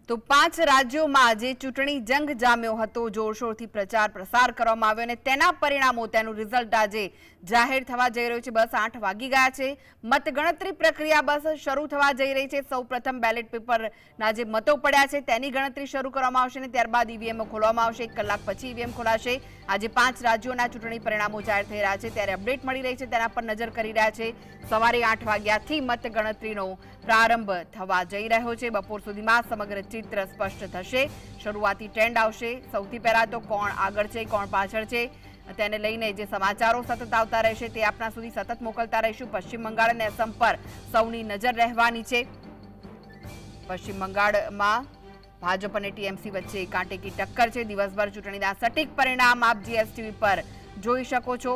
તો 5 રાજ્યોમાં આજે ચૂંટણી જંગ જામ્યો હતો। જોરશોરથી પ્રચાર પ્રસાર કરવામાં આવ્યો અને તેના પરિણામો તેનું રિઝલ્ટ આજે જાહેર થવા જઈ રહ્યું છે। બસ 8 વાગી ગયા છે। મતગણતરી પ્રક્રિયા બસ શરૂ થવા જઈ રહી છે। સૌપ્રથમ બેલેટ પેપરના જે મતો પડ્યા છે તેની ગણતરી શરૂ કરવામાં આવશે અને ત્યારબાદ ઈવીએમ ખોલવામાં આવશે। 1 કલાક પછી ઈવીએમ ખોલાશે। આજે 5 રાજ્યોના ચૂંટણી પરિણામો જાહેર થઈ રહ્યા છે ત્યારે અપડેટ મળી રહી છે તેના પર નજર કરી રહ્યા છે। સવારે 8 વાગ્યાથી મતગણતરીનો પ્રારંભ થવા જઈ રહ્યો છે। બપોર સુધીમાં સમગ્ર चित्र स्पष्ट थशे। शुरुआती ट्रेंड आवशे। सौथी पहेला तो कोण आगळ छे कोण पाछळ छे तेने लईने जे समाचारो सतत आवता रहेशे ते आपना सुधी सतत मोकलता रहीशुं। पश्चिम बंगाळ अने असम पर सौनी नजर रहेवानी छे। पश्चिम बंगाळमां भाजप अने टीएमसी वच्चे कांटे की टक्कर छे। दिवसभर चूंटणीना सटीक परिणाम आप जीएसटीवी पर जोई शको छो।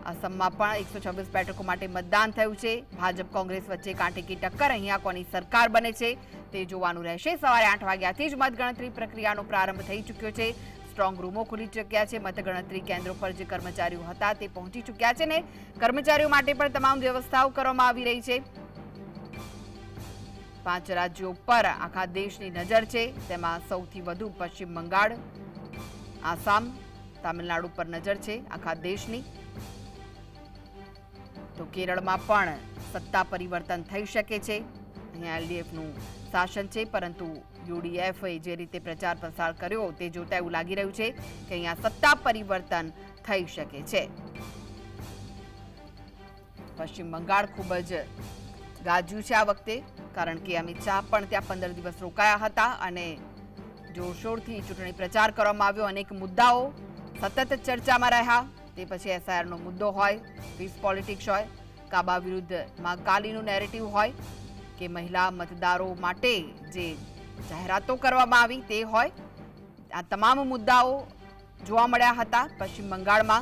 असममां पण 126 बेठको माटे मतदान थयुं छे। भाजप कांग्रेस वच्चे कांटे की टक्कर। अहींया कोनी सरकार बने छे ते जोवानुं रहेशे। सवारे 8 वाग्याथी ज मतगणतरी प्रक्रियानो प्रारंभ थई चूक्यो छे। स्ट्रोंग रूमो खुली चुक्या छे। मतगणतरी केन्द्रो पर जे कर्मचारीओ हता ते पहोंची चुक्या छे ने कर्मचारीओ माटे पण तमाम व्यवस्थाओ करवामां आवी रही छे। 5 राज्यों पर आखा देशनी नजर छे। तेमां सौथी वधु पश्चिम बंगाळ, आसाम, तामिलनाडु पर नजर छे आखा देशनी। तो केरळमां पण सत्ता परिवर्तन थई शके छे। अहींया एलडीएफनुं शासन छे परंतु यूडीएफए जे रीते प्रचार प्रसार कर्यो ते जोता एवुं लागी रह्युं छे के अहींया सत्ता परिवर्तन थई शके छे। पश्चिम बंगाळ खूब ज गाज्युं छे आ वखते कारण के अमित शाह पण त्यां 15 दिवस रोकाया हता अने जोरशोरथी चूंटणी प्रचार करवामां આવ્યો। अनेक मुद्दाओ सतत चर्चामां રહ્યા। તે પછી એસઆઈઆરનો મુદ્દો હોય, પીસ પોલિટિક્સ હોય, કાબા વિરુદ્ધમાં કાલીનું નેરેટિવ હોય કે મહિલા મતદારો માટે જે જાહેરાતો કરવામાં આવી તે હોય, આ તમામ મુદ્દાઓ જોવા મળ્યા હતા પશ્ચિમ બંગાળમાં।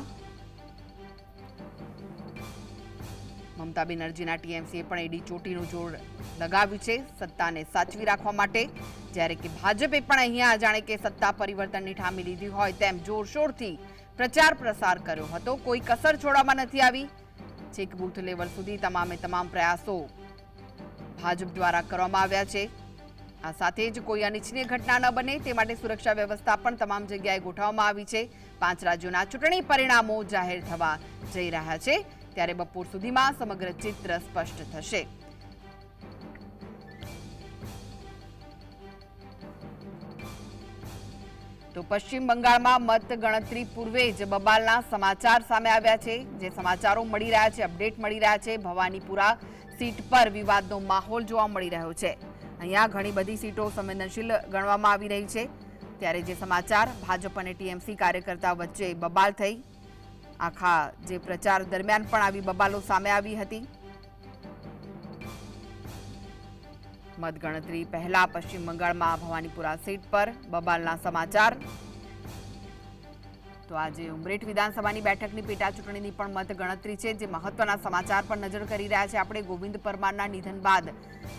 મમતા બેનર્જીના ટીએમસીએ પણ એડી ચોટીનું જોર લગાવ્યું છે સત્તાને સાચવી રાખવા માટે, જ્યારે કે ભાજપે પણ અહીંયા જાણે કે સત્તા પરિવર્તનની ઠામી લીધી હોય તેમ જોરશોરથી प्रचार प्रसार कर्यो हतो। कोई कसर छोड़वामां नथी आवी। छेक बूथ लेवल सुधी तमामे तमाम प्रयासों भाजप द्वारा करवामां आव्या छे। आ साथे ज कोई अनिच्छनीय घटना न बने ते माटे सुरक्षा व्यवस्था पण तमाम जग्याए गोठववामां आवी छे। 5 राज्योना चूंटणी परिणामो जाहेर थवा जई रह्या छे त्यारे बपोर सुधीमां समग्र चित्र स्पष्ट थशे। तो पश्चिम बंगाळमां मतगणतरी पूर्वे ज बबालना समाचार सामे आव्या छे। जे समाचारो मळी रह्या छे, अपडेट मळी रह्या छे। भवानीपुरा सीट पर विवादनो माहोल जोवा मळी रह्यो छे। अहींया घणी बधी सीटो संवेदनशील गणवामां आवी रही छे त्यारे जे समाचार भाजप अने टीएमसी कार्यकर्ता वच्चे बबाल थई। आखा जे प्रचार दरमियान पण आवी बबालो सामे आवी हती। मतगणतरी पहला पश्चिम बंगाळमां भवानीपुरा सीट पर बबालना समाचार। तो आज उमरेठ विधानसभानी बेठकनी पेटा चूंटणीनी पण मतगणतरी छे। जे महत्वना समाचार पर नजर करी रह्या छे आपणे। गोविंद परमारना निधन बाद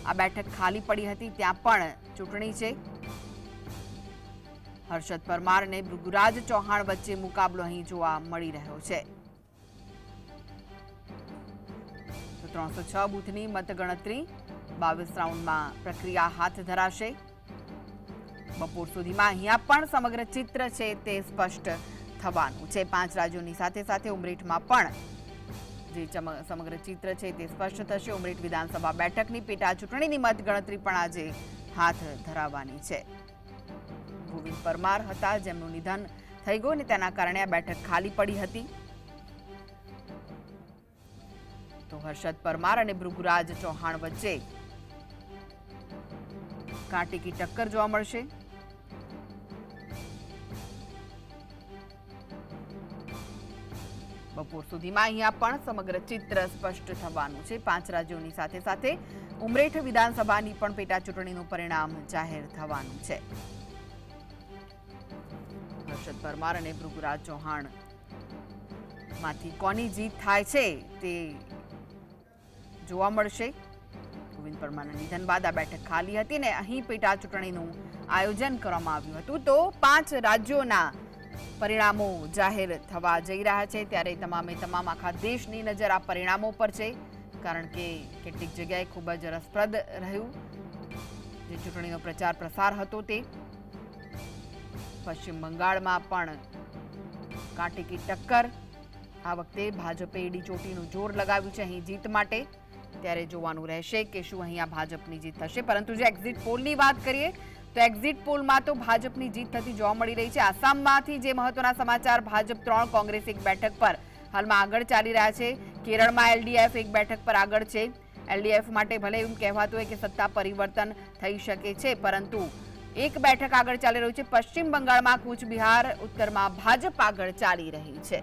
आ बेठक खाली पड़ी हती त्यां पण चूंटणी छे। हर्षद परमार अने भृगुराज चौहाण वच्चे मुकाबलो अहीं जोवा मळी रह्यो छे। तो 306 बूथनी मतगणतरी 22 राउंडमां प्रक्रिया हाथ धराशे। बपोर सुधीमां अहींया पण समग्र चित्र छे ते स्पष्ट थवानुं छे। 5 राज्योनी साथे साथे उमरेठमां पण जे समग्र चित्र छे ते स्पष्ट थशे। उमरेठ विधानसभा बेठकनी पेटा चूंटणीनी मतगणतरी पण आजे हाथ धरावानी छे। गोविंद परमार हता जेमनुं निधन थई गयुं अने तेना कारणे आ बेठक खाली पड़ी हती। तो हर्षद परमार अने भृगुराज चौहाण वच्चे कांटे की टक्कर जोवा मळशे। बपोर सुधीमां अहींया पण समग्र चित्र स्पष्ट थवानुं छे। 5 राज्योनी साथे साथे उमरेठ विधानसभानी पण पेटा चूंटणीनुं परिणाम जाहेर थवानुं छे। हर्षद परमार अने भृगुराज चौहाण मांथी कोनी जीत थाय छे ते जोवा मळशे। गोविंद परमारना निधन बाद आ बेठक खाली हती ने अहीं पेटा चूंटणीनुं आयोजन करवामां આવ્યું હતું। तो 5 राज्योना परिणामों जाहेर थवा जई रह्या छे त्यारे तमामे तमाम आखा देशनी नजर आ परिणामों पर छे कारण के કેટલીક જગ્યાએ ખૂબ જ રસપ્રદ રહ્યું। જે ચૂંટણીનો પ્રચાર પ્રસાર હતો તે પશ્ચિમ બંગાળમાં પણ કાંટેકી ટક્કર. આ વખતે ભાજપે એડી ચોટીનું જોર લગાવ્યું છે અહીં જીત માટે. ત્યારે જોવાનું રહેશે કે શું અહીંયા ભાજપની જીત થશે. પરંતુ જો એક્ઝિટ પોલની વાત કરીએ તો એક્ઝિટ પોલમાં તો ભાજપની જીત થતી જોવા મળી રહી છે. આસામમાંથી જે મહત્વના સમાચાર, ભાજપ 3, કોંગ્રેસ 1 બેઠક પર હાલમાં આગળ ચાલી રહ્યા છે. કેરળમાં એલડીએફ 1 બેઠક પર આગળ છે. એલડીએફ માટે ભલે એવું કહેવાતું હોય કે સત્તા પરિવર્તન થઈ શકે છે, પરંતુ 1 બેઠક આગળ ચાલી રહ્યું છે. પશ્ચિમ બંગાળમાં કૂચબિહાર, ઉત્તરમાં ભાજપ આગળ ચાલી રહી છે.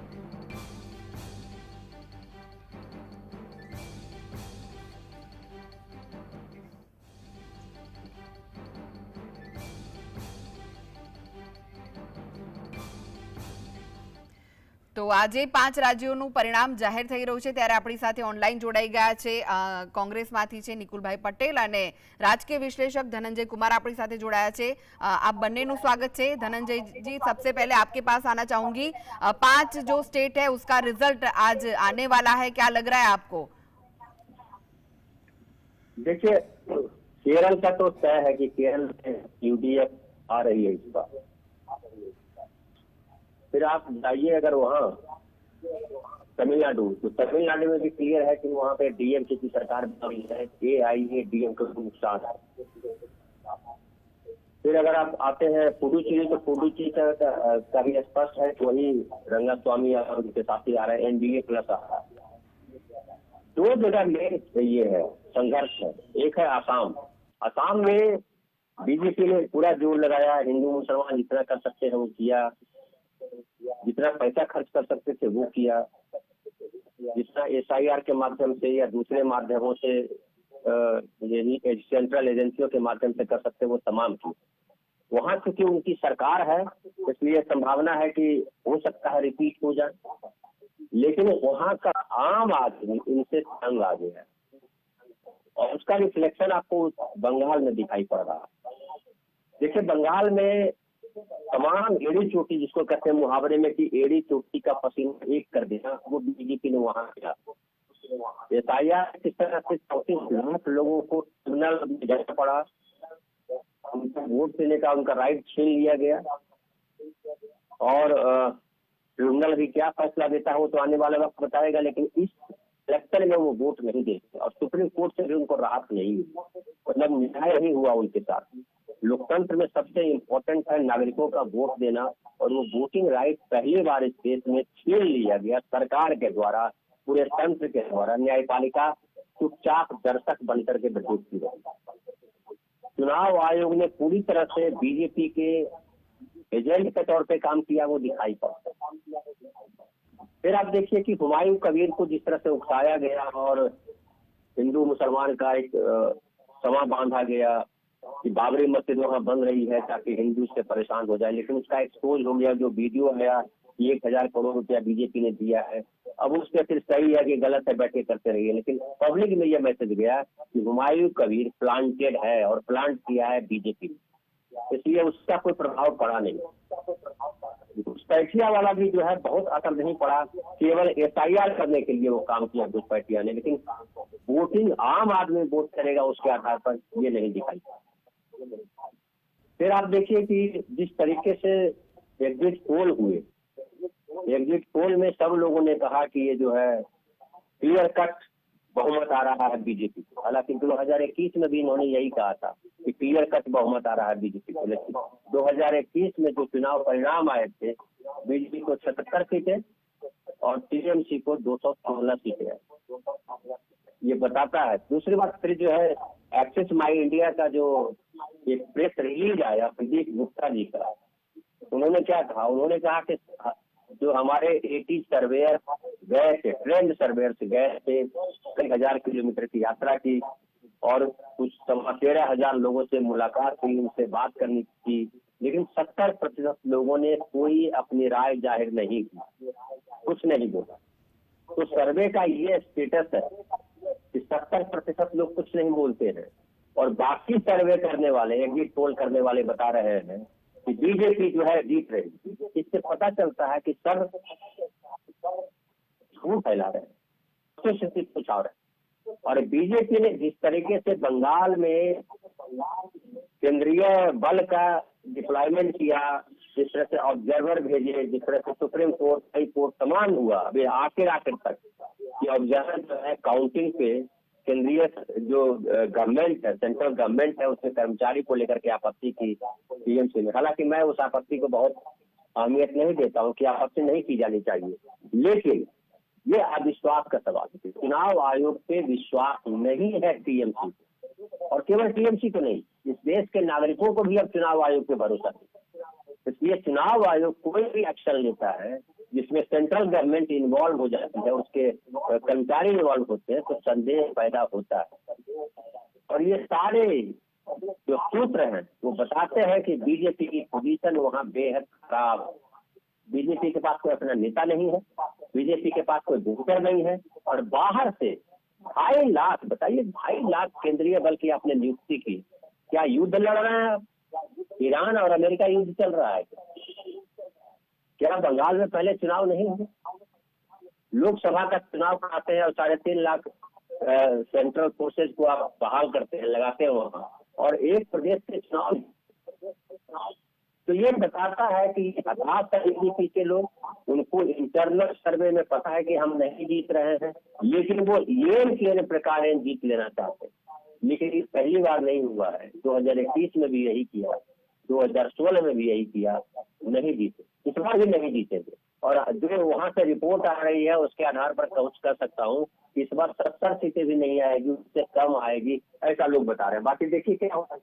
તો આજે 5 રાજ્યોનું પરિણામ જાહેર થઈ રહ્યું છે. ત્યારે આપણી સાથે ઓનલાઈન જોડાઈ ગયા છે કોંગ્રેસમાંથી છે નિકુલભાઈ પટેલ અને રાજકીય વિશ્લેषक धनंजय कुमार આપણી સાથે જોડાયા છે. आप બંનેનું સ્વાગત છે. धनंजय जी, सबसे पहले आपके पास आना चाहूंगी. 5 जो स्टेट है उसका रिजल्ट आज आने वाला है, क्या लग रहा है आपको? देखिए, केरल का तो तय है कि केरल में यूडीएफ आ रही है इस बार. फिर आप जाइए अगर वहाँ तमिलनाडु, तो तमिलनाडु में भी क्लियर है कि वहाँ पे डीएमके की सरकार बन रही है. एआईएडीएमके को नुकसान है. फिर अगर आप आते हैं पुडुचेरी, तो पुडुचेरी का भी स्पष्ट है कि वही रंगास्वामी और उनके साथी आ रहे हैं. एनडीए प्लस आ रहा है. 2 जगह में ये है संघर्ष है. एक है आसाम. आसाम में बीजेपी ने पूरा जोर लगाया. हिंदू मुसलमान जितना कर सकते हैं वो किया, जितना पैसा खर्च कर सकते थे वो किया, जितना एसआईआर के माध्यम से या दूसरे माध्यमों से सेंट्रल एजेंसियों के माध्यम से कर सकते वो तमाम किए. वहां चूंकि उनकी सरकार है, इसलिए संभावना है कि हो सकता है रिपीट हो जाए. लेकिन वहां का आम आदमी इनसे तंग आ गया है और उसका रिफ्लेक्शन आपको बंगाल में दिखाई पड़ रहा है. देखिए, बंगाल में तमाम एड़ी चोटी, जिसको कहते हैं मुहावरे में कि एड़ी चोटी का पसीना एक कर देना, वो बीजेपी ने वहां किया. एसआईआर किस तरह से 34 लाख लोगों को ट्रिब्यूनल में जाना पड़ा, उनको वोट देने का उनका राइट छीन लिया गया. और ट्रिब्यूनल भी क्या फैसला देता है वो तो आने वाले वक्त बताएगा. लेकिन इस इलेक्शन में वो वोट नहीं देते और सुप्रीम कोर्ट से भी उनको राहत नहीं मिली. मतलब न्याय नहीं हुआ उनके साथ. लोकतंत्र में सबसे इम्पोर्टेंट है नागरिकों का वोट देना, और वो वोटिंग राइट पहली बार इस देश में छीन लिया गया सरकार के द्वारा, पूरे तंत्र के द्वारा. न्यायपालिका चुपचाप दर्शक बनकर के देखती रही. चुनाव आयोग ने पूरी तरह से बीजेपी के एजेंट के तौर पे काम किया, वो दिखाई पड़ता है. फिर आप देखिए कि हुमायूं कबीर को जिस तरह से उकसाया गया और हिंदू मुसलमान का एक समा बांधा गया कि बाबरी मस्जिद वहां बन रही है ताकि हिंदू उससे परेशान हो जाए. लेकिन उसका एक्सपोज हो गया. जो वीडियो है 1000 करोड़ रुपया बीजेपी ने दिया है, अब उसके फिर सही है कि गलत है, बैठे करते रहिए. लेकिन पब्लिक में यह मैसेज गया कि हुमायूं कबीर प्लांटेड है और प्लांट किया है बीजेपी ने, इसलिए उसका कोई प्रभाव पड़ा नहीं. घुसपैठिया वाला भी जो है बहुत असर नहीं पड़ा. केवल एसआईआर करने के लिए वो काम किया घुसपैठिया ने, लेकिन वोटिंग आम आदमी वोट करेगा उसके आधार पर ये नहीं दिखाई. फिर आप देखिए कि जिस तरीके से एग्जिट पोल हुए, एग्जिट पोल में सब लोगों ने कहा कि ये जो है क्लियर कट बहुमत आ रहा है बीजेपी को. हालांकि 2021 में भी इन्होंने यही कहा था कि क्लियर कट बहुमत आ रहा है बीजेपी को. लेकिन 2021 में जो चुनाव परिणाम आए थे, बीजेपी को 77 सीटें और टीएमसी को 216 सीटें हैं. ये बताता है. दूसरी बात फिर जो है एक्सेस माई इंडिया का जो एक प्रेस रिलीज आया प्रदीप गुप्ता जी का, उन्होंने क्या कहा? उन्होंने कहा कि जो हमारे 80 सर्वेयर गए थे, ट्रेंड सर्वेयर से गए थे, कई हजार किलोमीटर की यात्रा की और कुछ 13,000 लोगों से मुलाकात हुई, उनसे बात करनी की, लेकिन 70% लोगों ने कोई अपनी राय जाहिर नहीं की, कुछ नहीं बोला. तो सर्वे का ये स्टेटस है कि 70% लोग कुछ नहीं बोलते हैं और बाकी सर्वे करने वाले, एग्जिट पोल करने वाले बता रहे हैं कि बीजेपी जो है जीत रही. इससे पता चलता है कि सब झूठ फैला रहे हैं, कुछ और है. और बीजेपी ने जिस तरीके से बंगाल में केंद्रीय बल का डिप्लॉयमेंट किया, जिस तरह से ऑब्जर्वर भेजे, जिस तरह से सुप्रीम कोर्ट, हाई कोर्ट तमाम हुआ, अभी आखिर तक कि ऑब्जर्वर जो है काउंटिंग पे केंद्रीय जो गवर्नमेंट है, सेंट्रल गवर्नमेंट है, उसके कर्मचारी को लेकर के आपत्ति की टीएमसी ने। हालांकि मैं उस आपत्ति को बहुत अहमियत नहीं देता हूं कि आपत्ति नहीं की जानी चाहिए, लेकिन ये अविश्वास का सवाल है। चुनाव आयोग पे विश्वास नहीं है टीएमसी, और केवल टीएमसी को नहीं, इस देश के नागरिकों को भी अब चुनाव आयोग पे भरोसा नहीं। इसलिए चुनाव आयोग कोई भी एक्शन लेता है जिसमें सेंट्रल गवर्नमेंट इन्वॉल्व हो जाती है, उसके कर्मचारी इन्वॉल्व होते हैं, तो संदेह पैदा होता है। और ये सारे जो सूत्र हैं वो बताते हैं कि बीजेपी की पोजीशन वहां बेहद खराब है। बीजेपी के पास कोई अपना नेता नहीं है, बीजेपी के पास कोई वोटर नहीं है, और बाहर से 2.5 लाख, बताइए 2.5 लाख केंद्रीय बल की आपने नियुक्ति की। क्या युद्ध लड़ रहे हैं? ईरान और अमेरिका युद्ध चल रहा है? क्या बंगाल में पहले चुनाव नहीं हुए? लोकसभा का चुनाव कराते हैं और 3.5 लाख सेंट्रल फोर्सेज को आप बहाल करते हैं, लगाते हैं वहां, और एक प्रदेश के चुनाव। तो ये बताता है कि हताश है बीजेपी के लोग, उनको इंटरनल सर्वे में पता है कि हम नहीं जीत रहे हैं, लेकिन वो ये प्रकार जीत लेना चाहते हैं। लेकिन ये पहली बार नहीं हुआ है, 2021 में भी यही किया, 2016 में भी यही किया, नहीं जीते, इस बार भी नहीं जीतेंगे। और जो वहां से रिपोर्ट आ रही है उसके आधार पर कह सकता हूँ कि इस बार 70 सीटें भी नहीं आएगी, उससे कम आएगी, ऐसा लोग बता रहे हैं। बाकी देखिए क्या होता है।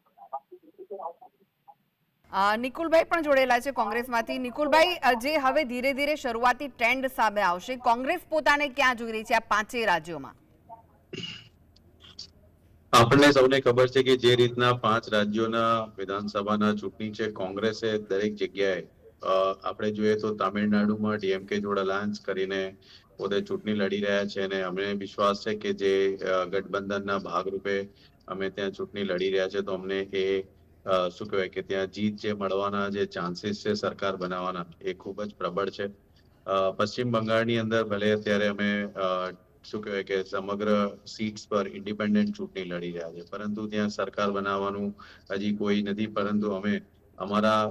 નિકુલભાઈ પણ જોડેલા છે કોંગ્રેસમાંથી। નિકુલભાઈ, જે હવે ધીરે ધીરે શરૂઆતી ટ્રેન્ડ સામે આવશે, કોંગ્રેસ પોતાને ક્યાં જોઈ રહી છે આ 5 રાજ્યોમાં? આપણને સૌને ખબર છે કે જે રીતના 5 રાજ્યોના વિધાનસભાના ચૂંટણી છે, કોંગ્રેસે દરેક જગ્યાએ આપણે જોઈએ તો તામિલનાડુમાં ડીએમકે જોડે અલાયન્સ કરીને પોતે ચૂંટણી લડી રહ્યા છે, અને અમને વિશ્વાસ છે કે જે ગઠબંધનના ભાગરૂપે અમે ત્યાં ચૂંટણી લડી રહ્યા છે, તો અમને એ શું કહેવાય કે ત્યાં જીત જે મળવાના જે ચાન્સીસ છે સરકાર બનાવવાના, એ ખૂબ જ પ્રબળ છે। પશ્ચિમ બંગાળની અંદર ભલે અત્યારે અમે શું કહેવાય કે સમગ્ર સીટ્સ પર ઇન્ડિપેન્ડન્ટ ચૂંટણી લડી રહ્યા છે, પરંતુ ત્યાં સરકાર બનાવવાનું હજી કોઈ નથી, પરંતુ અમે અમારા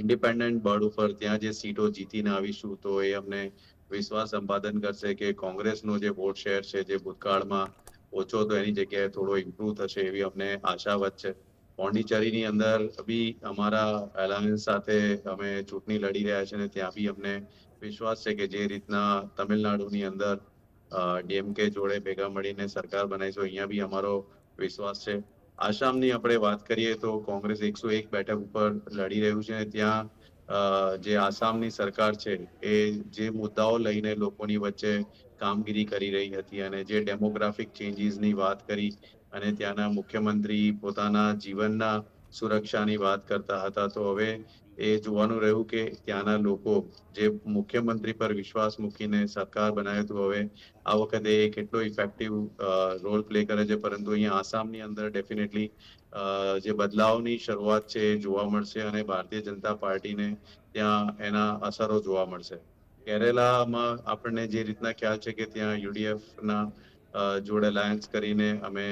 ઇન્ડિપેન્ડન્ટ બળ ઉપર ત્યાં જે સીટો જીતીને આવીશું, તો એ અમને વિશ્વાસ સંપાદન કરશે કે કોંગ્રેસનો જે વોટ શેર છે, જે ભૂતકાળમાં ઓછો તો એની જગ્યાએ થોડો ઇમ્પ્રુવ થશે, એવી અમને આશાવત છે। પોંડિચેરીની અંદર બી અમારા એલાયન્સ સાથે અમે ચૂંટણી લડી રહ્યા છે, અને ત્યાં બી અમને વિશ્વાસ છે કે જે રીતના તમિલનાડુની અંદર ડીએમકે જોડે ભેગા મળીને સરકાર બનાવીશું, અહીંયા બી અમારો વિશ્વાસ છે। આસામની આપણે વાત કરીએ તો કોંગ્રેસ 101 બેઠક ઉપર લડી રહ્યું છે, ત્યાં જે આસામની સરકાર છે એ જે મુદ્દાઓ લઈને લોકોની વચ્ચે કામગીરી કરી રહી હતી, અને જે ડેમોગ્રાફિક ચેન્જીસની વાત કરી, અને ત્યાંના મુખ્યમંત્રી પોતાના જીવનના સુરક્ષાની વાત કરતા હતા, તો હવે એ જોવાનું રહ્યું કે ત્યાંના લોકો જે મુખ્યમંત્રી પર વિશ્વાસ મૂકીને સરકાર બનાવ્યું, તો હવે આ વખતે એ કેટલો ઇફેક્ટિવ રોલ પ્લે કરે છે। પરંતુ અહીંયા આસામની અંદર ડેફિનેટલી જે બદલાવની શરૂઆત છે એ જોવા મળશે, અને ભારતીય જનતા પાર્ટીને ત્યાં એના અસરો જોવા મળશે। કેરેલામાં આપણને જે રીતના ખ્યાલ છે કે ત્યાં યુડીએફના જોડે અલાયન્સ કરીને અમે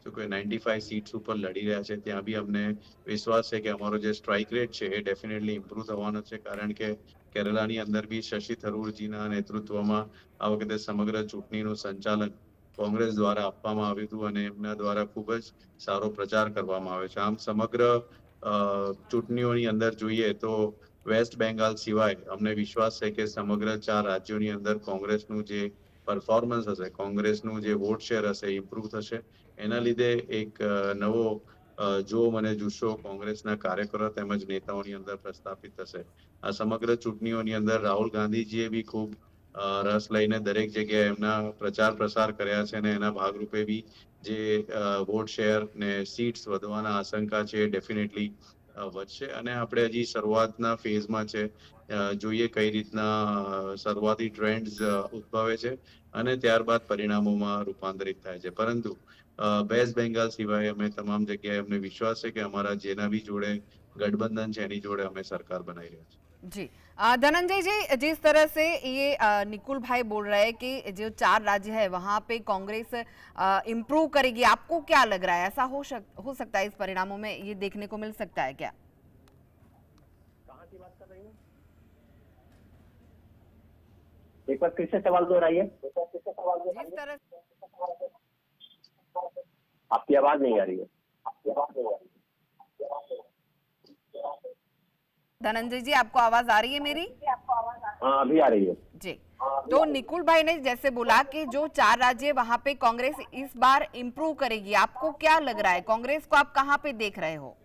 શું કહે 95 સીટ્સ ઉપર લડી રહ્યા છે, ત્યાં બી અમને વિશ્વાસ છે કે અમારો જે સ્ટ્રાઇક રેટ છે એ ડેફિનેટલી ઇમ્પ્રુવ થવાનો છે, કારણ કે કેરલાની અંદર બી શશી થરૂરજીના નેતૃત્વમાં આ વખતે સમગ્ર ચૂંટણીનું સંચાલન કોંગ્રેસ દ્વારા આપવામાં આવ્યું હતું, અને એમના દ્વારા ખૂબ જ સારો પ્રચાર કરવામાં આવ્યો છે। આમ સમગ્ર ચૂંટણીઓની અંદર જોઈએ તો વેસ્ટ બેંગાલ સિવાય અમને વિશ્વાસ છે કે સમગ્ર 4 રાજ્યોની અંદર કોંગ્રેસનું જે પરફોર્મન્સ હશે, કોંગ્રેસનું જે વોટ શેર હશે, ઇમ્પ્રુવ થશે। એના લીધે એક નવો જોમ અને જુસ્સો કોંગ્રેસના કાર્યકરો તેમજ નેતાઓની અંદર પ્રસ્થાપિત થશે। આ સમગ્ર ચૂંટણીઓની અંદર રાહુલ ગાંધીજીએ બી ખૂબ રસ લઈને દરેક જગ્યાએ એમના પ્રચાર પ્રસાર કર્યા છે, અને એના ભાગરૂપે બી જે વોટ શેર ને સીટ્સ વધવાના આશંકા છે એ ડેફિનેટલી વધશે। અને આપણે હજી શરૂઆતના ફેઝમાં છે, જોઈએ કઈ રીતના શરૂઆતી ટ્રેન્ડ્સ ઉદ્ભવે છે અને ત્યારબાદ પરિણામોમાં રૂપાંતરિત થાય છે। પરંતુ વેસ્ટ બેંગાલ સિવાય અમે તમામ જગ્યાએ અમને વિશ્વાસ છે કે અમારા જેના બી જોડે ગઠબંધન છે એની જોડે અમે સરકાર બનાવી રહ્યા છીએ। जी धनंजय जी, जिस तरह से ये निकुल भाई बोल रहे हैं कि जो 4 राज्य है वहां पे कांग्रेस इम्प्रूव करेगी, आपको क्या लग रहा है? ऐसा हो सकता है, इस परिणामों में ये देखने को मिल सकता है क्या? कहाँ की बात कर रही हैं? एक बार फिर से सवाल दोहराइए। जिस तरह आपकी आवाज नहीं आ रही है। धनंजय जी, आपको आवाज आ रही है मेरी? हाँ, अभी आ रही है। जी, तो निकुल भाई ने जैसे बोला कि जो 4 राज्य वहां पे कांग्रेस इस बार इम्प्रूव करेगी, आपको क्या लग रहा है? कांग्रेस को आप कहाँ पे देख रहे हो?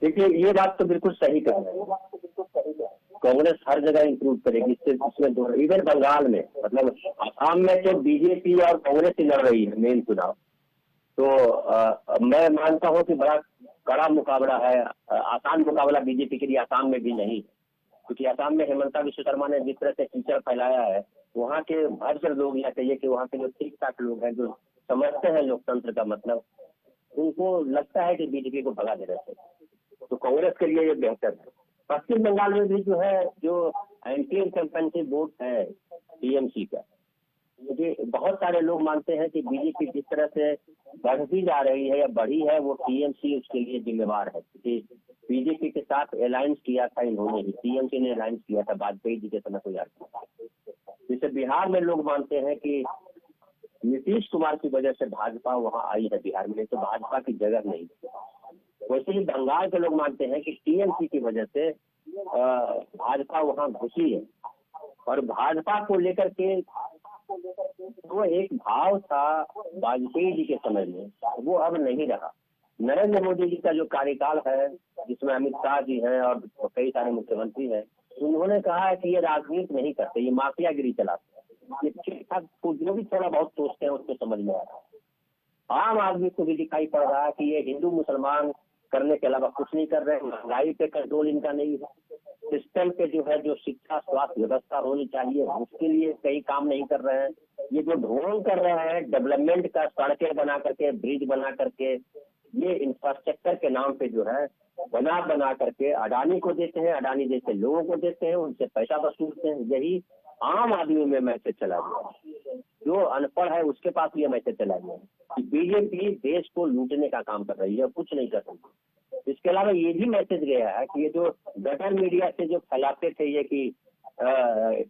देखिए, ये बात तो बिल्कुल सही कह रहे हैं। कांग्रेस हर जगह इंप्रूव करेगी, इसमें दो, इवन बंगाल में, मतलब असम में तो बीजेपी और कांग्रेस ही लड़ रही है मेन चुनाव। तो मैं मानता हूँ कि बड़ा कड़ा मुकाबला है। आसान मुकाबला बीजेपी के लिए असम में भी नहीं, क्योंकि असम में हेमंता विश्व शर्मा ने जिस तरह से कीचड़ फैलाया है, वहाँ के भद्र लोग, या कहिए कि वहाँ के जो ठीक ठाक लोग हैं, जो समझते हैं लोकतंत्र का मतलब, उनको लगता है कि बीजेपी को भगा देना चाहिए। तो कांग्रेस के लिए ये बेहतर है। पश्चिम बंगाल में भी जो है, जो एंटी इनकम्बेंसी वोट है टीएमसी का, मुझे बहुत सारे लोग मानते हैं कि बीजेपी जिस तरह से बढ़ती जा रही है या बढ़ी है, वो टीएमसी उसके लिए जिम्मेवार है। क्योंकि बीजेपी के साथ अलायंस किया था इन्होंने ही, टीएमसी ने अलायंस किया था वाजपेयी जी के समय को याद किया। जैसे बिहार में लोग मानते हैं कि नीतीश कुमार की वजह से भाजपा वहाँ आई है बिहार में, तो भाजपा की जगह नहीं। वैसे ही बंगाल के लोग मानते हैं कि टीएमसी की वजह से भाजपा वहाँ घुसी है, और भाजपा को लेकर के तो एक भाव था वाजपेयी जी के समय में, वो अब नहीं रहा। नरेंद्र मोदी जी का जो कार्यकाल है, जिसमें अमित शाह जी हैं और कई सारे मुख्यमंत्री हैं, उन्होंने कहा है कि ये राजनीति नहीं करते, ये माफियागिरी चलाते हैं। ये ठीक ठाक जो भी थोड़ा बहुत सोचते हैं उसको समझ में आ रहा है। आम आदमी को भी दिखाई पड़ रहा है कि ये हिंदू मुसलमान करने के अलावा कुछ नहीं कर रहे हैं। महंगाई पे कंट्रोल इनका नहीं है। सिस्टम पे जो है, जो शिक्षा स्वास्थ्य व्यवस्था होनी चाहिए, उसके लिए कई काम नहीं कर रहे हैं। ये जो ढोंग कर रहे हैं डेवलपमेंट का, सड़कें बना करके, ब्रिज बना करके, ये इंफ्रास्ट्रक्चर के नाम पे जो है बना करके अडानी को देते हैं, अडानी जैसे लोगों को देते हैं, उनसे पैसा वसूलते हैं। यही आम आदमी में मैसेज चला गया। जो अनपढ़ है उसके पास ये मैसेज चला गया कि बीजेपी देश को लूटने का काम कर रही है, कुछ नहीं कर रही। इसके अलावा ये भी मैसेज गया है कि ये जो गटर मीडिया से जो फैलाते थे ये कि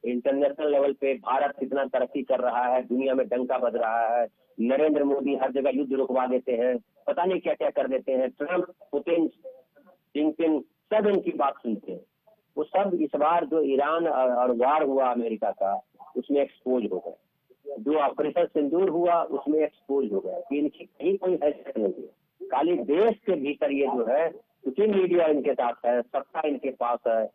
इंटरनेशनल लेवल पे भारत कितना तरक्की कर रहा है, दुनिया में डंका बज रहा है, नरेंद्र मोदी हर जगह युद्ध रुकवा देते हैं, पता नहीं क्या क्या कर देते हैं, ट्रंप, पुतिन, जिनपिंग सब इनकी बात सुनते हैं। वो सब इस बार जो ईरान और वार हुआ अमेरिका का, उसमें एक्सपोज हो गए। जो ऑपरेशन सिंदूर हुआ उसमें एक्सपोज हो गया कि इनकी कहीं कोई हैसियत नहीं है। खाली देश के भीतर ये जो है, क्योंकि मीडिया इनके साथ है, सत्ता इनके पास है,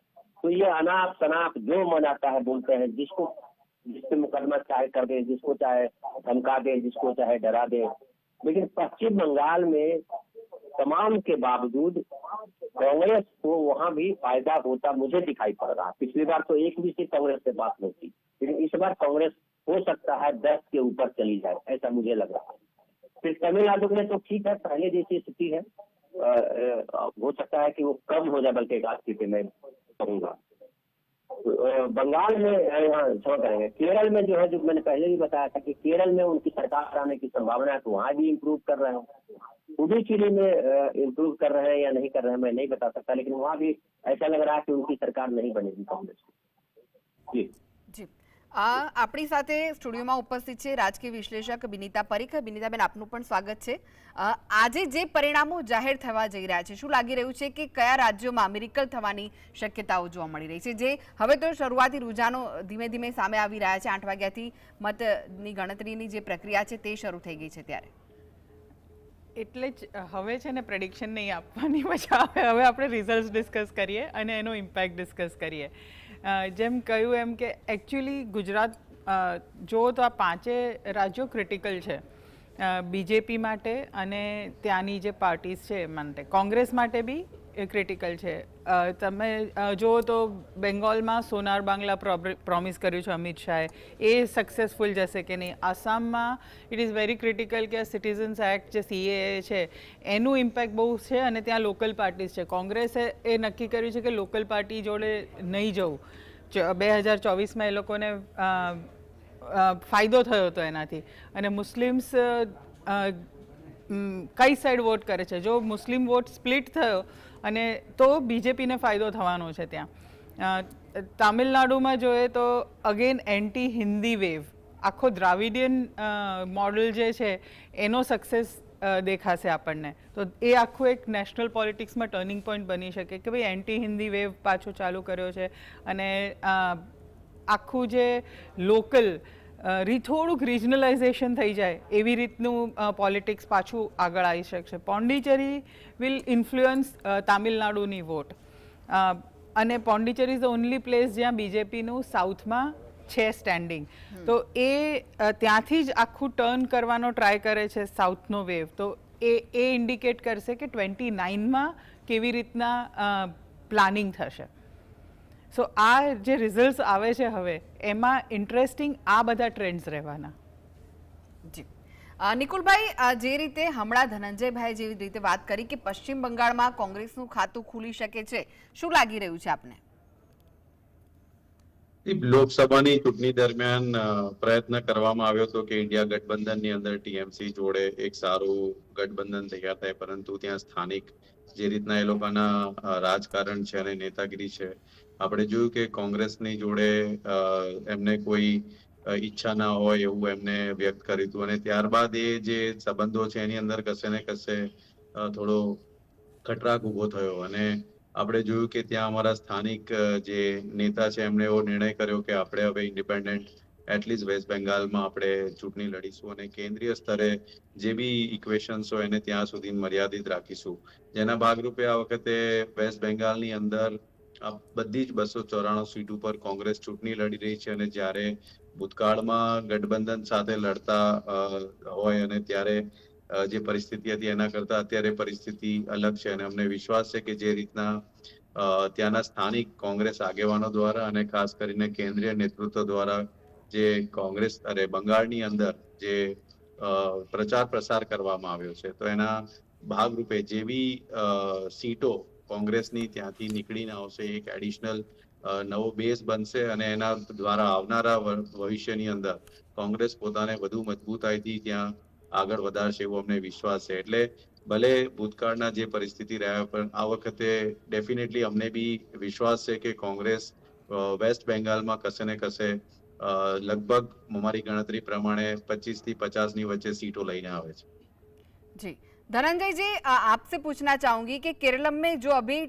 तो ये अनाप शनाप जो मन आता है बोलते हैं। जिसपे मुकदमा चाहे कर दे, जिसको चाहे धमका दे, जिसको चाहे डरा दे। लेकिन पश्चिम बंगाल में तमाम के बावजूद कांग्रेस को वहां भी फायदा होता मुझे दिखाई पड़ रहा। पिछली बार तो एक भी सीट कांग्रेस से बात नहीं थी, लेकिन इस बार कांग्रेस हो सकता है 10 के ऊपर चली जाए, ऐसा मुझे लग रहा है। फिर तमिलनाडु में तो ठीक है, पहले जैसी स्थिति है, हो सकता है कि वो कम हो जाए, बल्कि एक आध सीटें मैं कहूँगा। बंगाल में यहाँ क्षमा करेंगे, केरल में जो है, जो मैंने पहले भी बताया था कि केरल में उनकी सरकार आने की संभावना है, तो वहाँ भी इम्प्रूव कर रहे हैं। पुडुचेरी में इम्प्रूव कर रहे हैं या नहीं कर रहे हैं मैं नहीं बता सकता, लेकिन वहाँ भी ऐसा लग रहा है कि उनकी सरकार नहीं बनेगी कांग्रेस की। जी जी આપણી સાથે સ્ટુડિયોમાં ઉપસ્થિત છે રાજકીય વિશ્લેષક બિનિતા પરીખ. બિનિતાબેન, આપનું પણ સ્વાગત છે. આજે જે પરિણામો જાહેર થવા જઈ રહ્યા છે, શું લાગી રહ્યું છે કે કયા રાજ્યોમાં મિરેકલ થવાની શક્યતાઓ જોવા મળી રહી છે? જે હવે તો શરૂઆતી રૂઝાનો ધીમે ધીમે સામે આવી રહ્યા છે, 8 વાગ્યાથી મતની ગણતરીની જે પ્રક્રિયા છે તે શરૂ થઈ ગઈ છે ત્યારે. એટલે જ હવે છે ને પ્રેડિક્શન નહીં આપવાની મજા આવે, હવે આપણે રિઝલ્ટ ડિસ્કસ કરીએ અને એનો ઇમ્પેક્ટ ડિસ્કસ કરીએ. જેમ કહ્યું એમ કે એકચ્યુઅલી ગુજરાત જો તો આ 5 રાજ્યો ક્રિટિકલ છે બીજેપી માટે અને ત્યાંની જે પાર્ટીઝ છે માટે, કોંગ્રેસ માટે બી ક્રિટિકલ છે. તમે જુઓ તો બેંગોલમાં સોનાર બાંગ્લા પ્રોમિસ કર્યું છે અમિત શાહે, એ સક્સેસફુલ જશે કે નહીં. આસામમાં ઇટ ઇઝ વેરી ક્રિટિકલ કે સિટીઝન્સ એક્ટ જે CAA છે એનું ઇમ્પેક્ટ બહુ છે, અને ત્યાં લોકલ પાર્ટીઝ છે. કોંગ્રેસે એ નક્કી કર્યું છે કે લોકલ પાર્ટી જોડે નહીં જવું. 2024માં એ લોકોને ફાયદો થયો હતો એનાથી. અને મુસ્લિમ્સ કઈ સાઈડ વોટ કરે છે, જો મુસ્લિમ વોટ સ્પ્લિટ થયો અને તો બીજેપીને ફાયદો થવાનો છે ત્યાં. તામિલનાડુમાં જોઈએ તો અગેન એન્ટી હિન્દી વેવ, આખો દ્રાવિડિયન મોડલ જે છે એનો સક્સેસ દેખાશે આપણને. તો એ આખું એક નેશનલ પોલિટિક્સમાં ટર્નિંગ પોઈન્ટ બની શકે કે ભાઈ એન્ટી હિન્દી વેવ પાછો ચાલુ કર્યો છે, અને આખું જે લોકલ થોડુંક રિજનલાઇઝેશન થઈ જાય એવી રીતનું પોલિટિક્સ પાછું આગળ આવી શકશે. પોંડિચેરી વિલ ઇન્ફ્લુઅન્સ તામિલનાડુની વોટ, અને Pondicherry is the only place જ્યાં બીજેપીનું સાઉથમાં છે સ્ટેન્ડિંગ. તો એ ત્યાંથી જ આખું ટર્ન કરવાનો ટ્રાય કરે છે સાઉથનો વેવ. તો એ ઇન્ડિકેટ કરશે કે 29માં કેવી રીતના પ્લાનિંગ થશે. સો આ જે રિઝલ્ટ્સ આવે છે હવે એમાં ઇન્ટરેસ્ટિંગ આ બધા ટ્રેન્ડ્સ રહેવાના. જી નિકુલભાઈ, જે રીતે હમણાં ધનંજયભાઈ જેવી રીતે વાત કરી કે પશ્ચિમ બંગાળમાં કોંગ્રેસનું ખાતું ખુલી શકે છે, શું લાગી રહ્યું છે આપને? લોકસભાની ચૂંટણી દરમિયાન પ્રયત્ન કરવામાં આવ્યો હતો કે ઇન્ડિયા ગઠબંધનની અંદર TMC જોડે એક સારું ગઠબંધન તૈયાર થાય, પરંતુ ત્યાં સ્થાનિક જે રીતના એ લોકોના રાજકારણ છે અને નેતાગીરી છે, આપણે જોયું કે કોંગ્રેસની જોડે એમને કોઈ ઈચ્છા ના હોય એવું એમને વ્યક્ત કર્યું હતું. અને ત્યારબાદ એ જે સંબંધો છે એની અંદર કશે ને કશે થોડો ખટરાક ઉભો થયો, અને આપણે જોયું કે ત્યાં અમારા સ્થાનિક જે નેતા છે એમણે એવો નિર્ણય કર્યો કે આપણે હવે ઇન્ડિપેન્ડન્ટ એટલીસ્ટ વેસ્ટ બેંગાલમાં આપણે ચૂંટણી લડીશું, અને કેન્દ્રીય સ્તરે જે બી ઇક્વેશન્સ હોય એને ત્યાં સુધી મર્યાદિત રાખીશું. જેના ભાગરૂપે આ વખતે વેસ્ટ બેંગાલની અંદર બધી જ 294 સીટ ઉપર કોંગ્રેસ ચૂંટણી લડી રહી છે. અને જ્યારે ભૂતકાળમાં ગઠબંધન સાથે લડતા હોય અને ત્યારે જે પરિસ્થિતિ હતી એના કરતા અત્યારે પરિસ્થિતિ અલગ છે, અને અમને વિશ્વાસ છે કે જે રીતના ત્યાંના સ્થાનિક કોંગ્રેસ આગેવાનો દ્વારા અને ખાસ કરીને કેન્દ્રીય નેતૃત્વ દ્વારા જે બંગાળની અંદર જે પ્રચાર પ્રસાર કરવામાં આવ્યો છે, તો એના ભાગરૂપે જેવી સીટો કોંગ્રેસની ત્યાંથી નીકળીને આવશે એક એડિશનલ નવો બેઝ બનશે, અને એના દ્વારા આવનારા ભવિષ્યની અંદર કોંગ્રેસ પોતાને વધુ મજબૂતાઈથી ત્યાં આગળ વધારશે એવો અમને વિશ્વાસ છે. એટલે ભલે ભૂતકાળના જે પરિસ્થિતિ રહ્યા પણ આ વખતે ડેફિનેટલી અમને બી વિશ્વાસ છે કે કોંગ્રેસ વેસ્ટ બેંગાલમાં કશે ને કશે લગભગ અમારી ગણતરી પ્રમાણે 25 થી 50 ની વચ્ચે सीटों लेने आवे છે. जी धनंजय जी, आपसे पूछना चाहूंगी कि केरल में जो अभी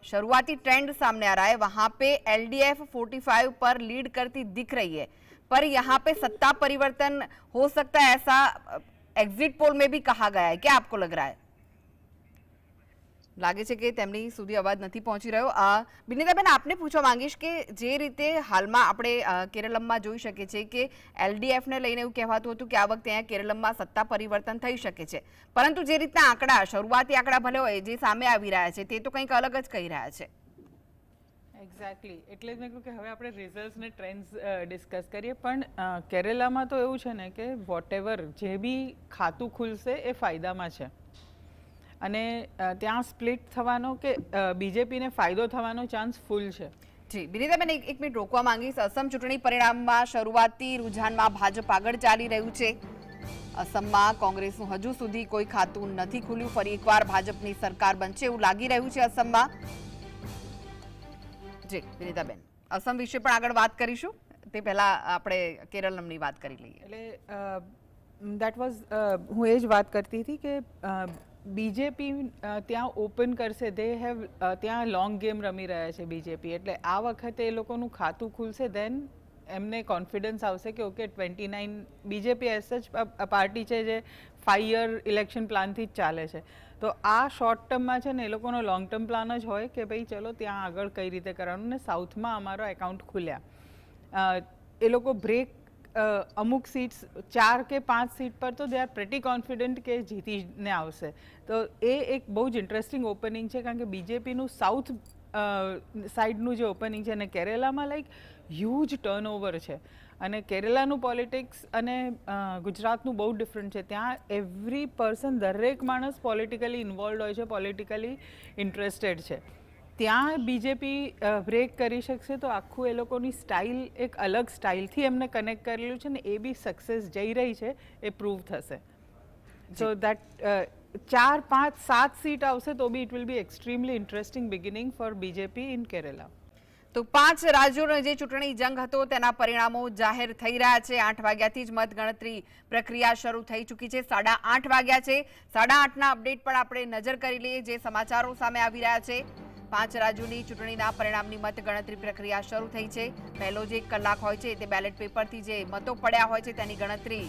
शुरुआती ट्रेंड सामने आ रहा है वहां पे LDF 45 पर लीड करती दिख रही है, पर यहाँ पे सत्ता परिवर्तन हो सकता है ऐसा एग्जिट पोल में भी कहा गया है. क्या आपको लग रहा है? લાગે છે કે તેમની સુધી અવાજ નથી પહોંચી રહ્યો. બિનિતાબેન, આપને પૂછવા માંગીશ કે જે રીતે હાલમાં આપણે કેરળમાં જોઈ શકીએ છીએ કે LDFને લઈને એવું કહેવાતું હતું કે આ વખતે અહીંયા કેરળમાં સત્તા પરિવર્તન થઈ શકે છે, પરંતુ જે રીતના આંકડા, શરૂઆતી આંકડા ભલે હોય, જે સામે આવી રહ્યા છે તે તો કંઈક અલગ જ કહી રહ્યા છે. એક્ઝેક્ટલી, એટલે જ મેં કહ્યું કે હવે આપણે રિઝલ્ટ્સ ને ટ્રેન્ડ્સ ડિસ્કસ કરીએ. પણ કેરળમાં તો એવું છે ને કે વોટેવર જે બી ખાતું ખુલશે એ ફાયદામાં છે, અને ત્યાં સ્પ્લિટ થવાનો કે બીજેપીને ફાયદો થવાનો ચાન્સ ફૂલ છે. જી બિનિતાબેન, એક મિનિટ રોકવા માંગીશ. અસમ ચૂંટણી પરિણામમાં શરૂઆતી રૂઝાનમાં ભાજપ આગળ ચાલી રહ્યું છે. અસમમાં કોંગ્રેસનું હજુ સુધી કોઈ ખાતું નથી ખુલ્યું. ફરી એકવાર ભાજપની સરકાર બનશે એવું લાગી રહ્યું છે અસમમાં. જી બિનિતાબેન, અસમ વિશે પણ આગળ વાત કરીશું, તે પહેલા આપણે કેરળની વાત કરી લઈએ. એટલે દેટ વોઝ હું એ જ વાત કરતી હતી કે બીજેપી ત્યાં ઓપન કરશે. દે હેવ ત્યાં લોંગ ગેમ રમી રહ્યા છે બીજેપી. એટલે આ વખતે એ લોકોનું ખાતું ખુલશે, દેન એમને કોન્ફિડન્સ આવશે કે ઓકે 29 બીજેપી એઝ સચ પાર્ટી છે જે 5 યર ઇલેક્શન પ્લાનથી જ ચાલે છે. તો આ શોર્ટ ટર્મમાં છે ને એ લોકોનો લોંગ ટર્મ પ્લાન જ હોય કે ભાઈ ચલો ત્યાં આગળ કઈ રીતે કરવાનું. ને સાઉથમાં અમારો એકાઉન્ટ ખુલ્યા, એ લોકો બ્રેક અમુક સીટ્સ 4 કે 5 સીટ પર તો દે આર પ્રેટી કોન્ફિડન્ટ કે જીતીને આવશે. તો એ એક બહુ જ ઇન્ટરેસ્ટિંગ ઓપનિંગ છે, કારણ કે બીજેપીનું સાઉથ સાઈડનું જે ઓપનિંગ છે અને કેરેલામાં લાઈક હ્યુજ ટર્નઓવર છે. અને કેરેલાનું પોલિટિક્સ અને ગુજરાતનું બહુ ડિફરન્ટ છે. ત્યાં એવરી પર્સન, દરેક માણસ પોલિટિકલી ઇન્વોલ્વ હોય છે, પોલિટિકલી ઇન્ટરેસ્ટેડ છે. ત્યાં બીજેપી બ્રેક કરી શકશે તો આખું એ લોકોની સ્ટાઇલ એક અલગ સ્ટાઇલથી એમને કનેક્ટ કરેલું છે ને એ બી સક્સેસ જઈ રહી છે એ પ્રૂવ થશે. સો દેટ 4, 5, 7 સીટ આવશે તો be it will be extremely interesting beginning for BJP in Kerala. તો 5 રાજ્યોનો જે ચૂંટણી જંગ હતો તેના પરિણામો જાહેર થઈ રહ્યા છે. 8 વાગ્યાથી જ મતગણતરી પ્રક્રિયા શરૂ થઈ ચૂકી છે. 8:30 વાગ્યા છે. 8:30ના અપડેટ પર આપણે નજર કરી લઈએ જે સમાચારો સામે આવી રહ્યા છે. 5 રાજ્યોની ચૂંટણીના પરિણામની મતગણતરી પ્રક્રિયા શરૂ થઈ છે. પહેલો જે 1 કલાક હોય છે તે બેલેટ પેપરથી જે મતો પડ્યા હોય છે તેની ગણતરી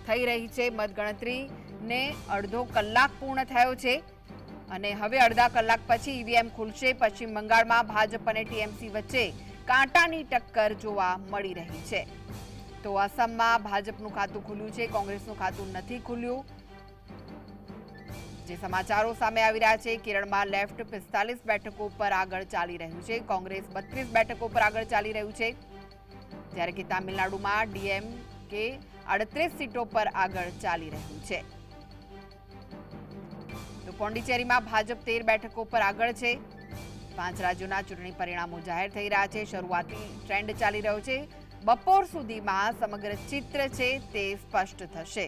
થઈ રહી છે. મતગણતરીને અડધો કલાક પૂર્ણ થયો છે અને હવે અડધા કલાક પછી ઈવીએમ ખુલશે. પશ્ચિમ બંગાળમાં ભાજપ અને ટીએમસી વચ્ચે કાંટાની ટક્કર જોવા મળી રહી છે. તો આસામમાં ભાજપનું ખાતું ખુલ્યું છે, કોંગ્રેસનું ખાતું નથી ખુલ્યું. જે સમાચારો સામે આવી રહ્યા છે, કેરળમાં લેફ્ટ 45 બેઠકો પર આગળ ચાલી રહ્યું છે, કોંગ્રેસ 32 બેઠકો પર આગળ ચાલી રહ્યું છે, જ્યારે કે તામિલનાડુમાં ડીએમકે 38 સીટો પર આગળ ચાલી રહ્યું છે. તો પોંડિચેરીમાં ભાજપ 13 બેઠકો પર આગળ છે. 5 રાજ્યોના ચૂંટણી પરિણામો જાહેર થઈ રહ્યા છે. શરૂઆતી ટ્રેન્ડ ચાલી રહ્યો છે. બપોર સુધીમાં સમગ્ર ચિત્ર છે તે સ્પષ્ટ થશે.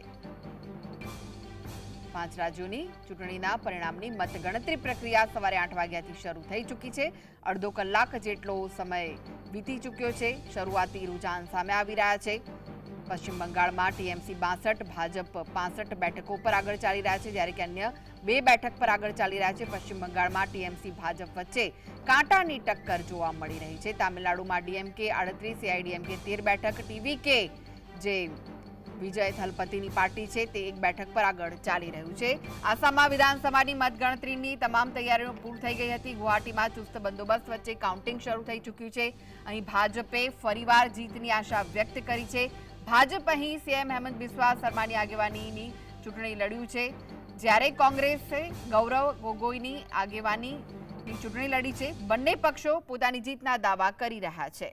5 રાજ્યોની ચૂંટણીના પરિણામની મતગણતરી પ્રક્રિયા સવારે 8 વાગ્યાથી શરૂ થઈ ચૂકી છે. અડધો કલાક જેટલો સમય વીતી ચૂક્યો છે. શરૂઆતી રૂઝાન સામે આવી રહ્યા છે. પશ્ચિમ બંગાળમાં ટીએમસી 62, ભાજપ 65 બેઠકો પર આગળ ચાલી રહ્યા છે, જ્યારે કે અન્ય 2 બેઠક પર આગળ ચાલી રહ્યા છે. પશ્ચિમ બંગાળમાં ટીએમસી ભાજપ વચ્ચે કાંટાની ટક્કર જોવા મળી રહી છે. તામિલનાડુમાં ડીએમકે 38, એઆઈડીએમકે 13 બેઠક, ટીવીકે જે વિજય થલપતિની પાર્ટી છે તે 1 બેઠક પર આગળ ચાલી રહ્યું છે. આસામમાં વિધાનસભાની મતગણતરીની તમામ તૈયારીઓ પૂર્ણ થઈ ગઈ હતી. ગુવાહાટીમાં ચુસ્ત બંદોબસ્ત વચ્ચે કાઉન્ટિંગ શરૂ થઈ ચૂક્યું છે. અહીં ભાજપે ફરીવાર જીતની આશા વ્યક્ત કરી છે. ભાજપ અહીં સીએમ હેમંત બિસ્વા શર્માની આગેવાનીની ચૂંટણી લડ્યું છે, જ્યારે કોંગ્રેસે ગૌરવ ગોગોઈની આગેવાનીની ચૂંટણી લડી છે. બંને પક્ષો પોતાની જીતના દાવા કરી રહ્યા છે.